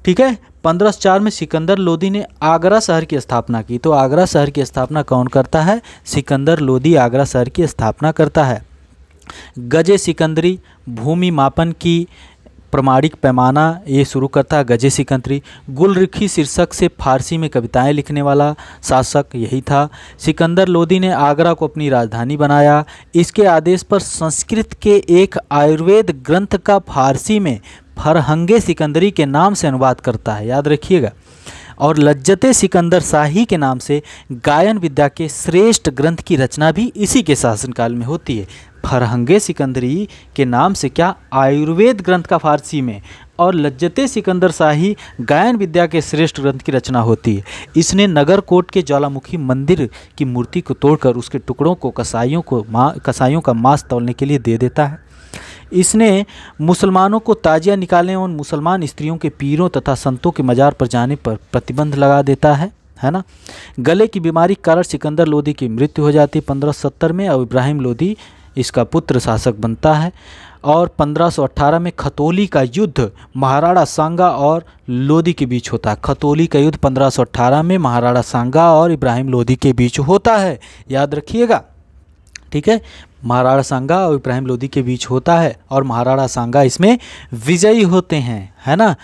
ठीक है, 1504 में सिकंदर लोदी ने आगरा शहर की स्थापना की। तो आगरा शहर की स्थापना कौन करता है? सिकंदर लोदी आगरा शहर की स्थापना करता है। गजे सिकंदरी भूमि मापन की प्रमाणिक पैमाना ये शुरू करता है गजे सिकंदरी। गुलरिखी शीर्षक से फारसी में कविताएं लिखने वाला शासक यही था। सिकंदर लोदी ने आगरा को अपनी राजधानी बनाया। इसके आदेश पर संस्कृत के एक आयुर्वेद ग्रंथ का फारसी में फरहंगे सिकंदरी के नाम से अनुवाद करता है, याद रखिएगा। और लज्जते सिकंदर शाही के नाम से गायन विद्या के श्रेष्ठ ग्रंथ की रचना भी इसी के शासनकाल में होती है। फरहंगे सिकंदरी के नाम से क्या? आयुर्वेद ग्रंथ का फारसी में, और लज्जते सिकंदर शाही गायन विद्या के श्रेष्ठ ग्रंथ की रचना होती है। इसने नगरकोट के ज्वालामुखी मंदिर की मूर्ति को तोड़कर उसके टुकड़ों को कसाईयों का मांस तौलने के लिए दे देता है। इसने मुसलमानों को ताजिया निकालने और मुसलमान स्त्रियों के पीरों तथा संतों के मज़ार पर जाने पर प्रतिबंध लगा देता है ना। गले की बीमारी के कारण सिकंदर लोदी की मृत्यु हो जाती है 1570 में, और इब्राहिम लोदी इसका पुत्र शासक बनता है। और 1518 में खतौली का युद्ध महाराणा सांगा और लोदी के बीच होता है। खतौली का युद्ध 1518 में महाराणा सांगा और इब्राहिम लोदी के बीच होता है, याद रखिएगा। ठीक है, महाराणा सांगा और इब्राहिम लोदी के बीच होता है और महाराणा सांगा इसमें विजयी होते हैं, है ना।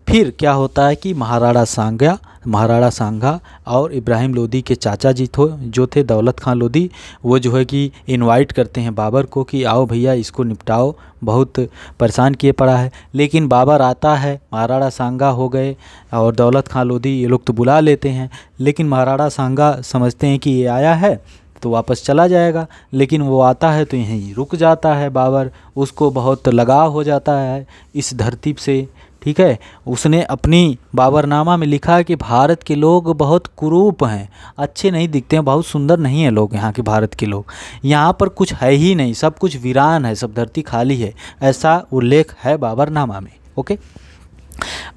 फिर क्या होता है कि महाराणा सांगा और इब्राहिम लोदी के चाचा जी जो थे दौलत खां लोदी, वो जो है कि इनवाइट करते हैं बाबर को कि आओ भैया इसको निपटाओ, बहुत परेशान किए पड़ा है। लेकिन बाबर आता है, महाराणा सांगा हो गए और दौलत खां लोदी ये लोग तो बुला लेते हैं, लेकिन महाराणा सांगा समझते हैं कि ये आया है तो वापस चला जाएगा, लेकिन वो आता है तो यहीं रुक जाता है बाबर। उसको बहुत लगाव हो जाता है इस धरती से, ठीक है। उसने अपनी बाबरनामा में लिखा है कि भारत के लोग बहुत कुरूप हैं, अच्छे नहीं दिखते हैं, बहुत सुंदर नहीं है लोग यहाँ के भारत के लोग, यहाँ पर कुछ है ही नहीं, सब कुछ वीरान है, सब धरती खाली है, ऐसा उल्लेख है बाबरनामा में। ओके।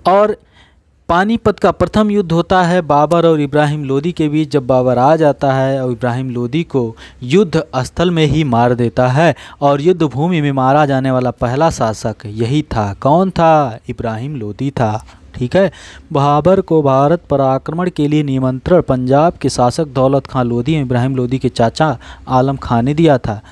और पानीपत का प्रथम युद्ध होता है बाबर और इब्राहिम लोदी के बीच, जब बाबर आ जाता है और इब्राहिम लोदी को युद्ध स्थल में ही मार देता है। और युद्ध भूमि में मारा जाने वाला पहला शासक यही था। कौन था? इब्राहिम लोदी था, ठीक है। बाबर को भारत पर आक्रमण के लिए निमंत्रण पंजाब के शासक दौलत खां लोदी और इब्राहिम लोदी के चाचा आलम खां ने दिया था।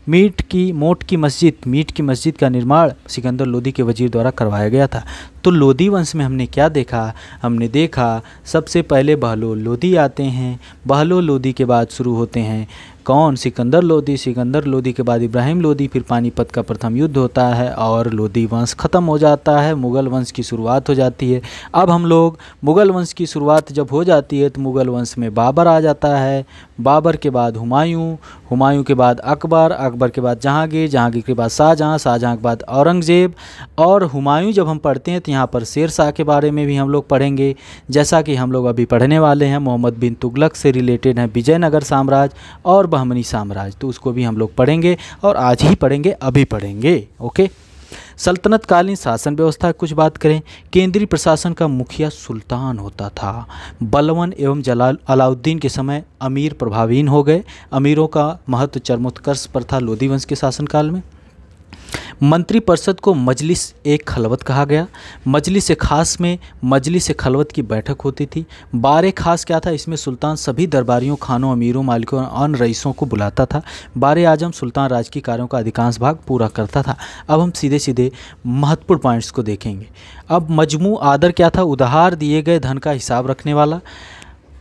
मीट की मस्जिद का निर्माण सिकंदर लोदी के वजीर द्वारा करवाया गया था। तो लोदी वंश में हमने क्या देखा? हमने देखा सबसे पहले बहलोल लोदी आते हैं, बहलोल लोदी के बाद शुरू होते हैं कौन? सिकंदर लोदी के बाद इब्राहिम लोदी, फिर पानीपत का प्रथम युद्ध होता है और लोदी वंश ख़त्म हो जाता है, मुग़ल वंश की शुरुआत हो जाती है। अब हम लोग मुग़ल वंश की शुरुआत जब हो जाती है तो मुग़ल वंश में बाबर आ जाता है, बाबर के बाद हुमायूं के बाद अकबर के बाद जहांगीर के बाद शाहजहां के बाद औरंगज़ेब। और हुमायूं जब हम पढ़ते हैं तो यहाँ पर शेर शाह के बारे में भी हम लोग पढ़ेंगे, जैसा कि हम लोग अभी पढ़ने वाले हैं। मोहम्मद बिन तुगलक से रिलेटेड है विजयनगर साम्राज्य और बहमनी साम्राज्य, तो उसको भी हम लोग पढ़ेंगे और आज ही पढ़ेंगे, अभी पढ़ेंगे। ओके। सल्तनतकालीन शासन व्यवस्था कुछ बात करें। केंद्रीय प्रशासन का मुखिया सुल्तान होता था। बलवन एवं अलाउद्दीन के समय अमीर प्रभावहीन हो गए। अमीरों का महत्व चरमोत्कर्ष पर था लोदी वंश के शासनकाल में। मंत्रिपरिषद को मजलिस ए खलवत कहा गया। मजलिस ए खास में मजलिस ए खलवत की बैठक होती थी। बारे खास क्या था? इसमें सुल्तान सभी दरबारियों, खानों, अमीरों, मालिकों और अन्य रईसों को बुलाता था। बारे आजम सुल्तान राजकीय कार्यों का अधिकांश भाग पूरा करता था। अब हम सीधे सीधे महत्वपूर्ण पॉइंट्स को देखेंगे। अब मजमू आदर क्या था? उधार दिए गए धन का हिसाब रखने वाला।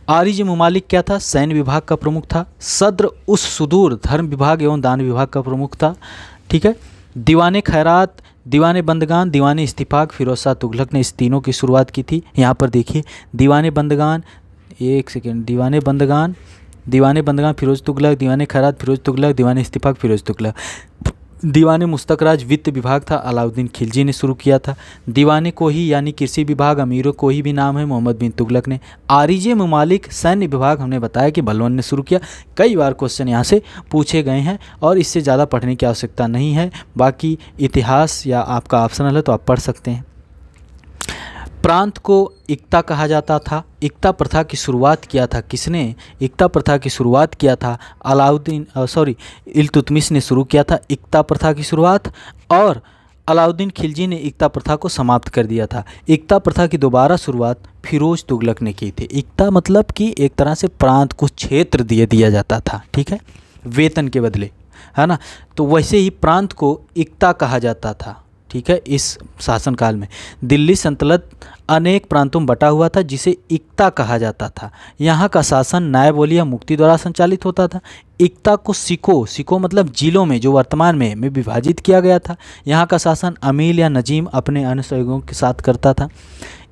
आरिज ममालिक क्या था? सैन्य विभाग का प्रमुख था। सद्र उस सुदूर धर्म विभाग एवं दान विभाग का प्रमुख था, ठीक है। दीवाने खैरात, दीवाने बंदगान, दीवाने इस्तिफाक फिरोज शाह तुगलक ने इस तीनों की शुरुआत की थी। यहाँ पर देखिए दीवाने बंदगान, एक सेकेंड, दीवाने बंदगान फिरोज तुगलक, दीवाने खैरात फिरोज तुगलक, दीवाने इस्तिफाक फिरोज तुगलक। दीवाने मुस्तकराज वित्त विभाग था, अलाउद्दीन खिलजी ने शुरू किया था। दीवाने कोही यानी कृषि विभाग, अमीरों कोही भी नाम है, मोहम्मद बिन तुगलक ने। आरिजे ममालिक सैन्य विभाग हमने बताया कि बलवन ने शुरू किया। कई बार क्वेश्चन यहाँ से पूछे गए हैं और इससे ज़्यादा पढ़ने की आवश्यकता नहीं है। बाकी इतिहास या आपका ऑप्शनल है तो आप पढ़ सकते हैं। प्रांत को इक्ता कहा जाता था। इक्ता प्रथा की शुरुआत किया था किसने? इक्ता प्रथा की शुरुआत किया था इल्तुतमिश ने शुरू किया था इक्ता प्रथा की शुरुआत, और अलाउद्दीन खिलजी ने इक्ता प्रथा को समाप्त कर दिया था। इक्ता प्रथा की दोबारा शुरुआत फिरोज तुगलक ने की थी। इक्ता मतलब कि एक तरह से प्रांत को क्षेत्र दिया जाता था, ठीक है, वेतन के बदले, है ना। तो वैसे ही प्रांत को इक्ता कहा जाता था, ठीक है। इस शासनकाल में दिल्ली सल्तनत अनेक प्रांतों में बटा हुआ था जिसे इक्ता कहा जाता था। यहाँ का शासन नायब या मुक्ति द्वारा संचालित होता था। इक्ता को सिको मतलब जिलों में जो वर्तमान में विभाजित किया गया था। यहाँ का शासन अमील या नजीम अपने अन्य सहयोगियों के साथ करता था।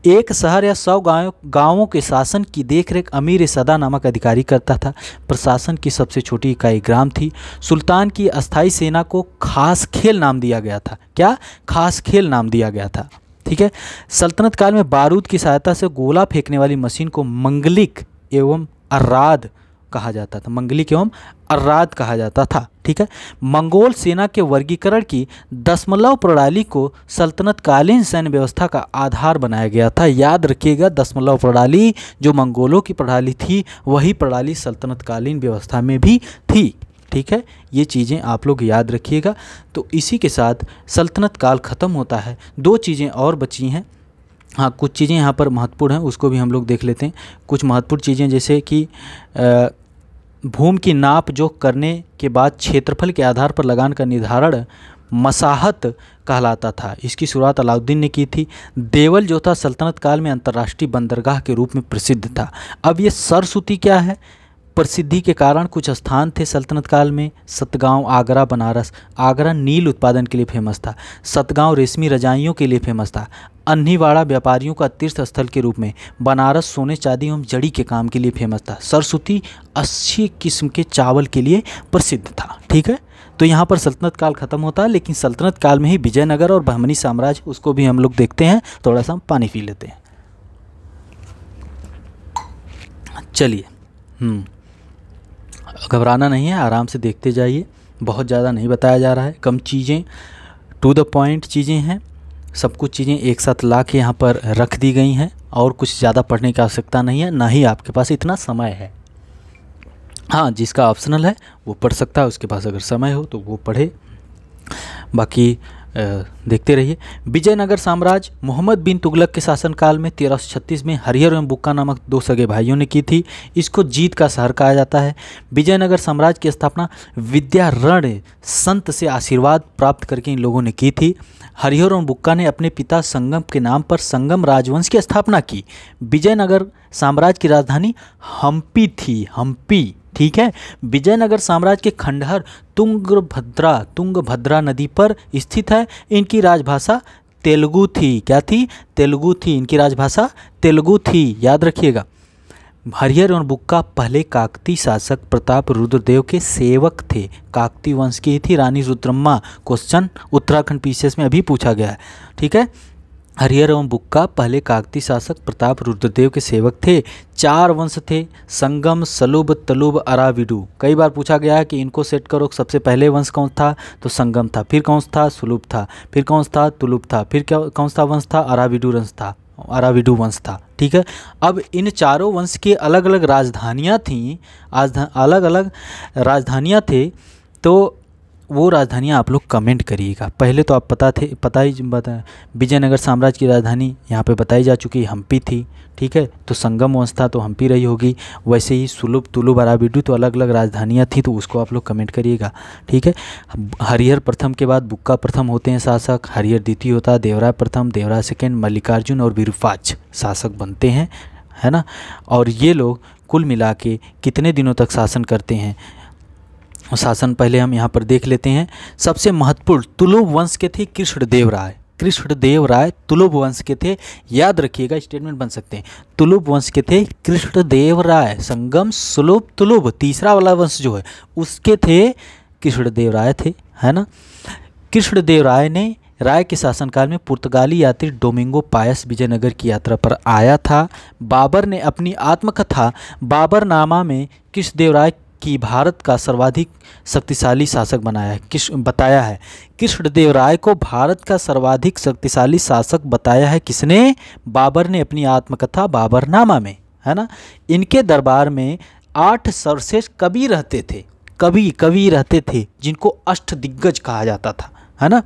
एक शहर या 100 गांवों के शासन की देखरेख अमीर सदा नामक अधिकारी करता था। प्रशासन की सबसे छोटी इकाई ग्राम थी। सुल्तान की अस्थाई सेना को खास खेल नाम दिया गया था। क्या? खास खेल नाम दिया गया था, ठीक है। सल्तनत काल में बारूद की सहायता से गोला फेंकने वाली मशीन को मंगलिक एवं अर्राद कहा जाता था। मंगलिक एवं अर्राद कहा जाता था, ठीक है। मंगोल सेना के वर्गीकरण की दशमलव प्रणाली को सल्तनतकालीन सैन्य व्यवस्था का आधार बनाया गया था। याद रखिएगा, दशमलव प्रणाली जो मंगोलों की प्रणाली थी वही प्रणाली सल्तनतकालीन व्यवस्था में भी थी, ठीक है। ये चीज़ें आप लोग याद रखिएगा। तो इसी के साथ सल्तनत काल ख़त्म होता है। 2 चीज़ें और बची हैं। हाँ, कुछ चीज़ें यहाँ पर महत्वपूर्ण हैं, उसको भी हम लोग देख लेते हैं। कुछ महत्वपूर्ण चीज़ें जैसे कि भूमि की नाप जो करने के बाद क्षेत्रफल के आधार पर लगान का निर्धारण मसाहत कहलाता था। इसकी शुरुआत अलाउद्दीन ने की थी। देवल जो था सल्तनत काल में अंतर्राष्ट्रीय बंदरगाह के रूप में प्रसिद्ध था। अब ये सरस्वती क्या है? प्रसिद्धि के कारण कुछ स्थान थे सल्तनत काल में। सतगांव, आगरा, बनारस। आगरा नील उत्पादन के लिए फेमस था। सतगांव रेशमी रजाइयों के लिए फेमस था। अन्हीवाड़ा व्यापारियों का तीर्थ स्थल के रूप में। बनारस सोने चांदी एवं जड़ी के काम के लिए फेमस था। सरस्वती अच्छी किस्म के चावल के लिए प्रसिद्ध था। ठीक है, तो यहाँ पर सल्तनत काल ख़त्म होता है, लेकिन सल्तनत काल में ही विजयनगर और बहमनी साम्राज्य, उसको भी हम लोग देखते हैं। थोड़ा सा हम पानी पी लेते हैं। चलिए, घबराना नहीं है, आराम से देखते जाइए। बहुत ज़्यादा नहीं बताया जा रहा है, कम चीज़ें, टू द पॉइंट चीज़ें हैं। सब कुछ चीज़ें एक साथ ला के यहाँ पर रख दी गई हैं और कुछ ज़्यादा पढ़ने की आवश्यकता नहीं है, ना ही आपके पास इतना समय है। हाँ, जिसका ऑप्शनल है वो पढ़ सकता है, उसके पास अगर समय हो तो वो पढ़े, बाकी देखते रहिए। विजयनगर साम्राज्य मोहम्मद बिन तुगलक के शासनकाल में 1336 में हरिहर एवं बुक्का नामक दो सगे भाइयों ने की थी। इसको जीत का शहर कहा जाता है। विजयनगर साम्राज्य की स्थापना विद्यारण संत से आशीर्वाद प्राप्त करके इन लोगों ने की थी। हरिहर एवं बुक्का ने अपने पिता संगम के नाम पर संगम राजवंश की स्थापना की। विजयनगर साम्राज्य की राजधानी हम्पी थी, हम्पी। ठीक है, विजयनगर साम्राज्य के खंडहर तुंगभद्रा नदी पर स्थित है। इनकी राजभाषा तेलुगु थी। क्या थी? तेलुगु थी। इनकी राजभाषा तेलुगु थी, याद रखिएगा। हरिहर एवं बुक्का पहले काकती शासक प्रताप रुद्रदेव के सेवक थे। काकती वंश की थी रानी रुद्रम्मा। क्वेश्चन उत्तराखंड पीसीएस में अभी पूछा गया है। ठीक है, हरिहर एवं बुक्का पहले काकती शासक प्रताप रुद्रदेव के सेवक थे। 4 वंश थे, संगम, सलुब, तलुब, अराविडू। कई बार पूछा गया है कि इनको सेट करो, सबसे पहले वंश कौन था? तो संगम था। फिर कौन था? सुलुब था। फिर कौन था? तुलुब था। फिर क्या कौन सा वंश था? अराविडू वंश था। ठीक है, अब इन चारों वंश की अलग अलग राजधानियाँ थीं, अलग अलग राजधानियाँ थे। तो वो राजधानियाँ आप लोग कमेंट करिएगा। पहले तो आप बता विजयनगर साम्राज्य की राजधानी यहाँ पे बताई जा चुकी है, हम्पी थी। ठीक है, तो संगम वंश था तो हम्पी रही होगी। वैसे ही सुलुब, तुलुब, अराविडू तो अलग अलग राजधानियाँ थी, तो उसको आप लोग कमेंट करिएगा। ठीक है, हरिहर प्रथम के बाद बुक्का प्रथम होते हैं शासक। हरिहर द्वितीय होता है, देवराय प्रथम, देवराय सेकेंड, मल्लिकार्जुन और विरूपाक्ष शासक बनते हैं, है ना। और ये लोग कुल मिला के कितने दिनों तक शासन करते हैं? शासन पहले हम यहाँ पर देख लेते हैं। सबसे महत्वपूर्ण तुलुब वंश के थे कृष्णदेव राय तुलुब वंश के थे, याद रखिएगा, स्टेटमेंट बन सकते हैं। तुलुब वंश के थे कृष्णदेव राय। संगम, सुलुब, तुलुब, तीसरा वाला वंश जो है उसके थे कृष्णदेव राय थे, है ना। कृष्णदेव राय के शासनकाल में पुर्तगाली यात्री डोमिंगो पायस विजयनगर की यात्रा पर आया था। बाबर ने अपनी आत्मकथा बाबरनामा में कृष्णदेव राय कि भारत का सर्वाधिक शक्तिशाली शासक बताया है। कृष्णदेव राय को भारत का सर्वाधिक शक्तिशाली शासक बताया है किसने? बाबर ने अपनी आत्मकथा बाबरनामा में, है ना। इनके दरबार में 8 सर्वश्रेष्ठ कवि रहते थे जिनको अष्टदिग्गज कहा जाता था, है ना।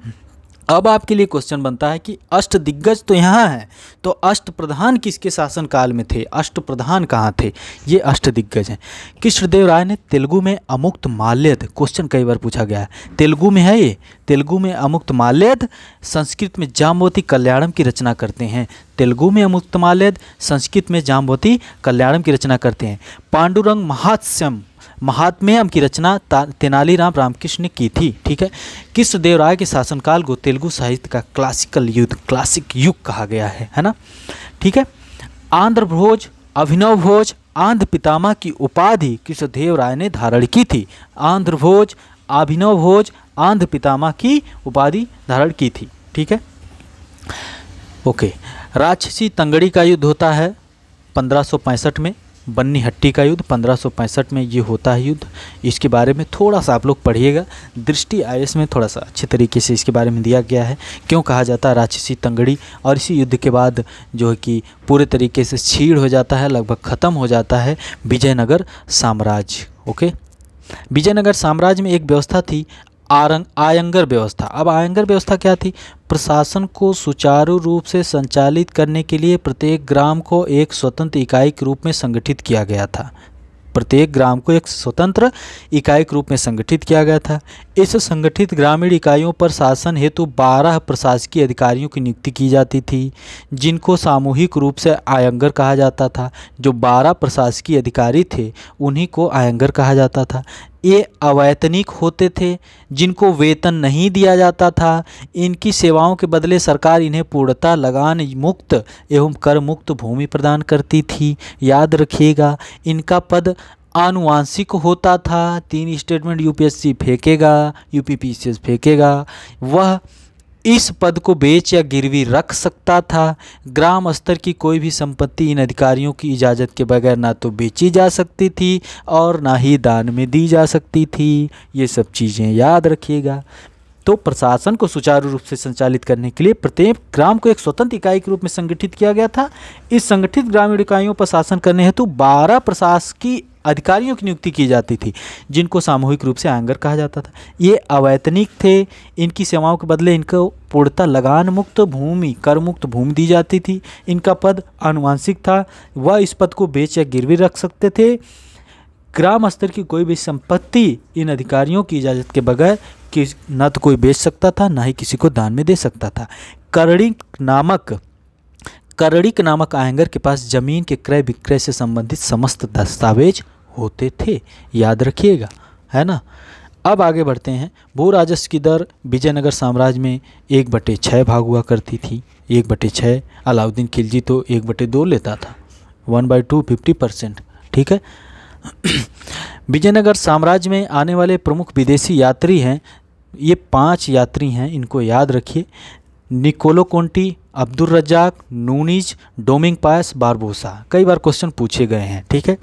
अब आपके लिए क्वेश्चन बनता है कि अष्टदिग्गज तो यहाँ है, तो अष्टप्रधान किसके शासनकाल में थे? अष्टप्रधान कहाँ थे? ये अष्टदिग्गज हैं। कृष्णदेव राय ने तेलुगु में अमुक्त माल्यद, क्वेश्चन कई बार पूछा गया है, तेलुगु में है ये, तेलुगु में अमुक्त माल्यद, संस्कृत में जाम्बवती कल्याणम की रचना करते हैं। तेलुगु में अमुक्त माल्यद, संस्कृत में जाम्बवती कल्याणम की रचना करते हैं। पांडुरंग महात्म्यम की रचना तेनालीराम रामकृष्ण ने की थी। ठीक है, कृष्णदेव राय के शासनकाल को तेलुगु साहित्य का क्लासिक युग कहा गया है ना। ठीक है, अभिनव भोज आंध्र पितामह की उपाधि कृष्णदेव राय ने धारण की थी। अभिनव भोज आंध्र पितामह की उपाधि धारण की थी। ठीक है, ओके। राक्षसी तंगड़ी का युद्ध होता है 1565 में। बन्नी हट्टी का युद्ध 1565 में ये होता है युद्ध। इसके बारे में थोड़ा सा आप लोग पढ़िएगा, दृष्टि आईएएस में थोड़ा सा अच्छे तरीके से इसके बारे में दिया गया है, क्यों कहा जाता है राक्षसी तंगड़ी। और इसी युद्ध के बाद जो है कि पूरे तरीके से छीड़ हो जाता है, लगभग ख़त्म हो जाता है विजयनगर साम्राज्य। ओके, विजयनगर साम्राज्य में एक व्यवस्था थी आयंगर व्यवस्था। अब आयंगर व्यवस्था क्या थी? प्रशासन को सुचारू रूप से संचालित करने के लिए प्रत्येक ग्राम को एक स्वतंत्र इकाई के रूप में संगठित किया गया था। प्रत्येक ग्राम को एक स्वतंत्र इकाई के रूप में संगठित किया गया था। इस संगठित ग्रामीण इकाइयों पर शासन हेतु 12 प्रशासकीय अधिकारियों की नियुक्ति की जाती थी, जिनको सामूहिक रूप से आयंगर कहा जाता था। जो 12 प्रशासकीय अधिकारी थे उन्हीं को आयंगर कहा जाता था। ये अवैतनिक होते थे, जिनको वेतन नहीं दिया जाता था। इनकी सेवाओं के बदले सरकार इन्हें पूर्णतः लगान मुक्त एवं कर मुक्त भूमि प्रदान करती थी। याद रखिएगा, इनका पद आनुवांशिक होता था। 3 स्टेटमेंट यूपीएससी फेंकेगा, यूपीपीसीएस फेंकेगा। वह इस पद को बेच या गिरवी रख सकता था। ग्राम स्तर की कोई भी संपत्ति इन अधिकारियों की इजाज़त के बगैर ना तो बेची जा सकती थी और ना ही दान में दी जा सकती थी। ये सब चीज़ें याद रखिएगा। तो प्रशासन को सुचारू रूप से संचालित करने के लिए प्रत्येक ग्राम को एक स्वतंत्र इकाई के रूप में संगठित किया गया था। इस संगठित ग्रामीण इकाइयों पर शासन करने हेतु 12 प्रशासकीय अधिकारियों की नियुक्ति की जाती थी, जिनको सामूहिक रूप से आयंगर कहा जाता था। ये अवैतनिक थे। इनकी सेवाओं के बदले इनको पूर्णतः लगान मुक्त भूमि, कर मुक्त भूमि दी जाती थी। इनका पद आनुवांशिक था। वह इस पद को बेच या गिरवी रख सकते थे। ग्राम स्तर की कोई भी संपत्ति इन अधिकारियों की इजाज़त के बगैर कि न तो कोई बेच सकता था, ना ही किसी को दान में दे सकता था। करड़िक नामक आयंगर के पास जमीन के क्रय विक्रय से संबंधित समस्त दस्तावेज होते थे। याद रखिएगा, है ना। अब आगे बढ़ते हैं। भू राजस्व की दर विजयनगर साम्राज्य में 1/6 भाग हुआ करती थी। 1/6। अलाउद्दीन खिलजी तो 1/2 लेता था। 1/2 50%। ठीक है। विजयनगर साम्राज्य में आने वाले प्रमुख विदेशी यात्री हैं, ये 5 यात्री हैं, इनको याद रखिए। Niccolo Conti, Abdul Razzaq, Nuniz, Domingo Paes, Barbosa. कई बार क्वेश्चन पूछे गए हैं। ठीक है।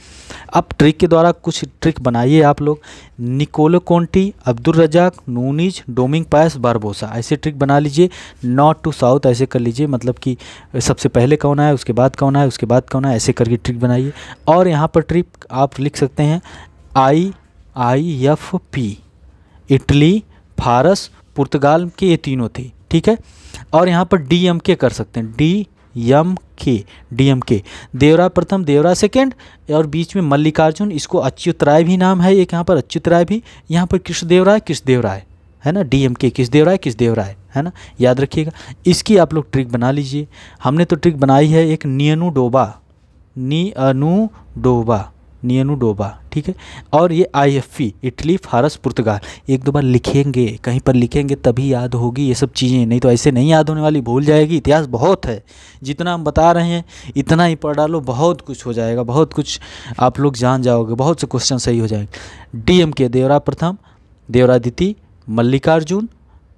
अब ट्रिक के द्वारा कुछ ट्रिक बनाइए आप लोग। Niccolo Conti, Abdul Razzaq, Nuniz, Domingo Paes, Barbosa, ऐसे ट्रिक बना लीजिए। नॉर्थ टू साउथ ऐसे कर लीजिए, मतलब कि सबसे पहले कौन आया, उसके बाद कौन आया, उसके बाद कौन आया, ऐसे करके ट्रिक बनाइए। और यहाँ पर ट्रिक आप लिख सकते हैं IIFP, इटली, फारस, पुर्तगाल के ये तीनों थे। ठीक है। और यहाँ पर DMK कर सकते हैं, DMK। देवरा प्रथम, देवरा सेकेंड, और बीच में मल्लिकार्जुन, इसको अच्युतराय भी नाम है एक, यहाँ पर अच्युतराय भी, यहाँ पर कृष्णदेवराय, है ना। DMK कृष्णदेवराय, है ना। याद रखिएगा। इसकी आप लोग ट्रिक बना लीजिए। हमने तो ट्रिक बनाई है एक नियनु डोबा। ठीक है। और ये IFP, इटली, फारस, पुर्तगाल, 1-2 बार लिखेंगे, कहीं पर लिखेंगे तभी याद होगी ये सब चीज़ें, नहीं तो ऐसे नहीं याद होने वाली, भूल जाएगी। इतिहास बहुत है, जितना हम बता रहे हैं इतना ही पढ़ डालो, बहुत कुछ हो जाएगा, बहुत कुछ आप लोग जान जाओगे, बहुत से क्वेश्चन सही हो जाएंगे। DMK देवरा प्रथम, देवरा द्वितीय, मल्लिकार्जुन,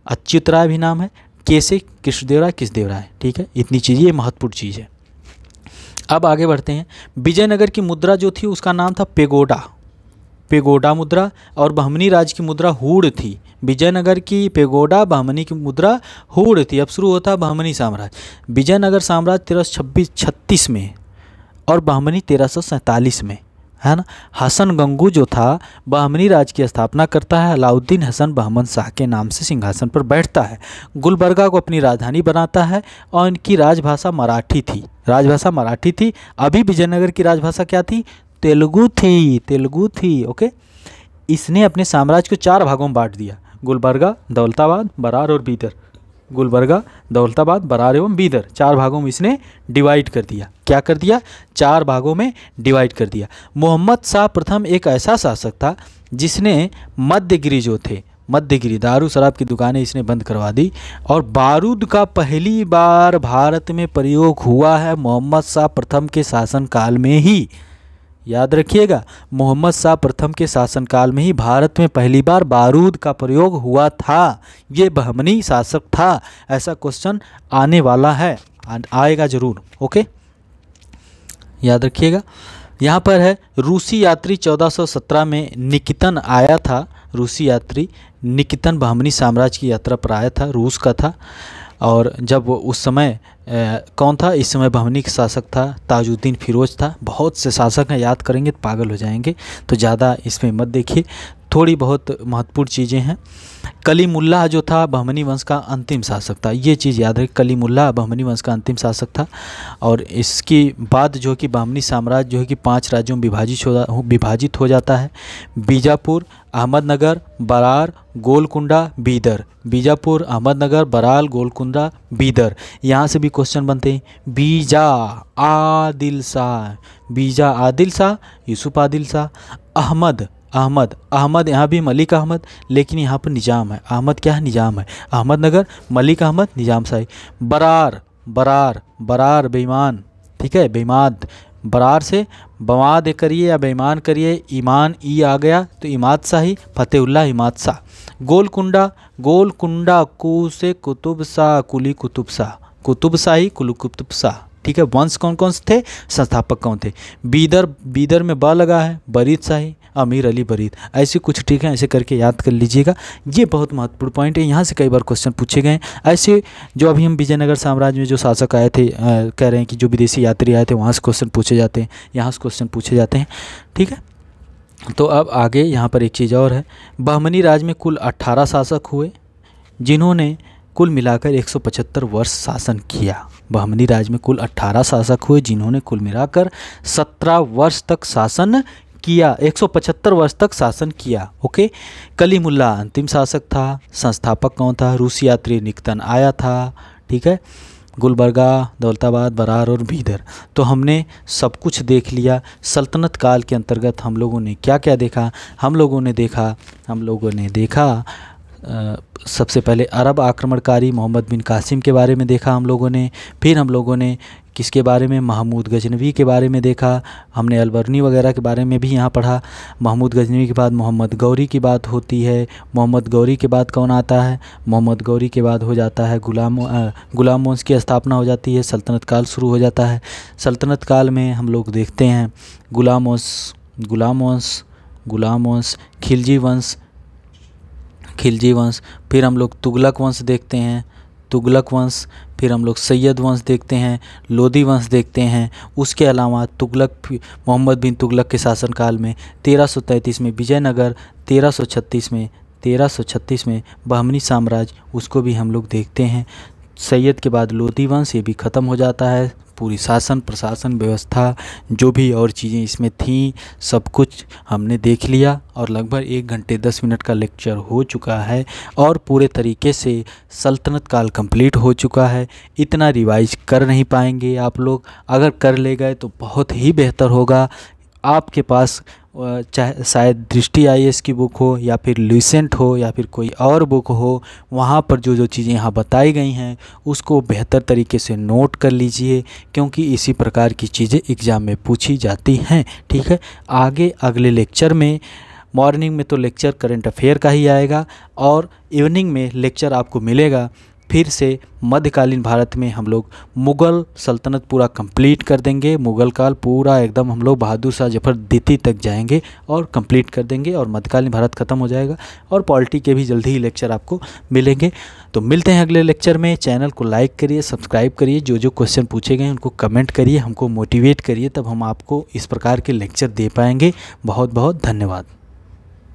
अच्युतराय भी नाम है, कैसे कृष्णदेवराय। ठीक है। इतनी चीज़, ये महत्वपूर्ण चीज़ है। अब आगे बढ़ते हैं। विजयनगर की मुद्रा जो थी उसका नाम था पेगोडा मुद्रा, और बहमनी राज्य की मुद्रा हूड़ थी। विजयनगर की पेगोडा, बहमनी की मुद्रा हूड़ थी। अब शुरू होता है बहमनी साम्राज्य। विजयनगर साम्राज्य 1336 में और बहमनी 1347 में, है ना। हसन गंगू जो था बहमनी राज्य की स्थापना करता है। अलाउद्दीन हसन बहमन शाह के नाम से सिंहासन पर बैठता है। गुलबर्गा को अपनी राजधानी बनाता है और इनकी राजभाषा मराठी थी। अभी विजयनगर की राजभाषा क्या थी? तेलुगु थी। ओके। इसने अपने साम्राज्य को 4 भागों में बांट दिया। गुलबर्गा, दौलताबाद, बरार और बीदर। गुलबर्गा, दौलताबाद, बरार एवं बीदर, 4 भागों में इसने डिवाइड कर दिया। क्या कर दिया? 4 भागों में डिवाइड कर दिया। मोहम्मद शाह प्रथम एक ऐसा शासक था जिसने मध्यगिरी दारू शराब की दुकानें इसने बंद करवा दी, और बारूद का पहली बार भारत में प्रयोग हुआ है मोहम्मद शाह प्रथम के शासनकाल में ही। याद रखिएगा, मोहम्मद शाह प्रथम के शासनकाल में ही भारत में पहली बार बारूद का प्रयोग हुआ था। ये बहमनी शासक था। ऐसा क्वेश्चन आने वाला है, आएगा जरूर। ओके, याद रखिएगा। यहाँ पर है रूसी यात्री 1417 में निकितन आया था। रूसी यात्री निकितन बहमनी साम्राज्य की यात्रा पर आया था, रूस का था। और जब उस समय कौन था? इस समय बहमनी का शासक था ताजुद्दीन फिरोज था। बहुत से शासक हैं, याद करेंगे तो पागल हो जाएंगे, तो ज़्यादा इसमें मत देखिए। थोड़ी बहुत महत्वपूर्ण चीज़ें हैं। कलीमुल्लाह जो था बहमनी वंश का अंतिम शासक था, ये चीज़ याद रखें, कलीमुल्लाह बहमनी वंश का अंतिम शासक था। और इसके बाद जो है कि बहमनी साम्राज्य जो है कि 5 राज्यों में विभाजित हो जाता है। बीजापुर, अहमदनगर, बरार, गोलकुंडा, बीदर। बीजापुर, अहमदनगर, बराल, गोलकुंडा, बीदर। यहाँ से भी क्वेश्चन बनते हैं। बीजा आदिल शाह, बीजा आदिल शाह, यूसुफ आदिल शाह। अहमद यहाँ भी मलिक अहमद, लेकिन यहाँ पर निज़ाम है। अहमद क्या है? निज़ाम है। अहमदनगर, मलिक अहमद, निज़ाम शाही। बरार बेईमान, ठीक है, बेईमाद। बरार से बवाद करिए या बेईमान करिए, ईमान ई आ गया तो इमाद शाही, फतेहुल्लाह इमाद शाह। गोलकुंडा कू से कुतुब शाह, कुली कुतुब शाह, कुतुब शाही, कुलू कुतुब शाह, ठीक है। वंश कौन कौन से थे? संस्थापक कौन थे? बीदर में ब लगा है, बरीद शाही, अमीर अली बरीद, ऐसे कुछ, ठीक है, ऐसे करके याद कर लीजिएगा। ये बहुत महत्वपूर्ण पॉइंट है, यहाँ से कई बार क्वेश्चन पूछे गए हैं। ऐसे जो अभी हम विजयनगर साम्राज्य में जो शासक आए थे, कह रहे हैं कि जो विदेशी यात्री आए थे वहाँ से क्वेश्चन पूछे जाते हैं, यहाँ से क्वेश्चन पूछे जाते हैं, ठीक है। तो अब आगे यहाँ पर एक चीज़ और है। बहमनी राज में कुल 18 शासक हुए, जिन्होंने कुल मिलाकर 175 वर्ष शासन किया। बहमनी राज में कुल 18 शासक हुए, जिन्होंने कुल मिलाकर 17 वर्ष तक शासन किया, 175 वर्ष तक शासन किया। ओके। कलीमुल्लाह अंतिम शासक था। संस्थापक कौन था? रूसी यात्री निकतन आया था, ठीक है। गुलबर्गा, दौलताबाद, बरार और बीदर। तो हमने सब कुछ देख लिया। सल्तनत काल के अंतर्गत हम लोगों ने क्या क्या देखा? हम लोगों ने देखा सबसे पहले अरब आक्रमणकारी मोहम्मद बिन कासिम के बारे में देखा हम लोगों ने। फिर हम लोगों ने किसके बारे में? महमूद गजनवी के बारे में देखा। हमने अलबर्नी वगैरह के बारे में भी यहाँ पढ़ा। महमूद गजनवी के बाद मोहम्मद गौरी की बात होती है। मोहम्मद गौरी के बाद कौन आता है? मोहम्मद गौरी के बाद हो जाता है गुलाम वंश की स्थापना हो जाती है, सल्तनत काल शुरू हो जाता है। सल्तनत काल में हम लोग देखते हैं गुलाम वंश, खिलजी वंश, फिर हम लोग तुगलक वंश देखते हैं, फिर हम लोग सैयद वंश देखते हैं, लोदी वंश देखते हैं। उसके अलावा मोहम्मद बिन तुगलक के शासनकाल में 1333 में विजयनगर, 1336 में बहमनी साम्राज्य, उसको भी हम लोग देखते हैं। सैयद के बाद लोदी वंश, ये भी ख़त्म हो जाता है। पूरी शासन प्रशासन व्यवस्था जो भी और चीज़ें इसमें थीं, सब कुछ हमने देख लिया। और लगभग 1 घंटे 10 मिनट का लेक्चर हो चुका है और पूरे तरीके से सल्तनत काल कंप्लीट हो चुका है। इतना रिवाइज कर नहीं पाएंगे आप लोग, अगर कर ले गए तो बहुत ही बेहतर होगा। आपके पास चाहे शायद दृष्टि IAS की बुक हो या फिर लुसेंट हो या फिर कोई और बुक हो, वहाँ पर जो जो चीज़ें यहाँ बताई गई हैं उसको बेहतर तरीके से नोट कर लीजिए, क्योंकि इसी प्रकार की चीज़ें एग्ज़ाम में पूछी जाती हैं, ठीक है। आगे अगले लेक्चर में, मॉर्निंग में तो लेक्चर करंट अफेयर का ही आएगा और इवनिंग में लेक्चर आपको मिलेगा फिर से मध्यकालीन भारत में। हम लोग मुग़ल सल्तनत पूरा कंप्लीट कर देंगे, मुग़ल काल पूरा एकदम हम लोग बहादुर शाह जफ़र द्वितीय तक जाएंगे और कंप्लीट कर देंगे और मध्यकालीन भारत ख़त्म हो जाएगा। और पॉलिटी के भी जल्दी ही लेक्चर आपको मिलेंगे। तो मिलते हैं अगले लेक्चर में। चैनल को लाइक करिए, सब्सक्राइब करिए, जो जो क्वेश्चन पूछे गए उनको कमेंट करिए, हमको मोटिवेट करिए, तब हम आपको इस प्रकार के लेक्चर दे पाएंगे। बहुत बहुत धन्यवाद।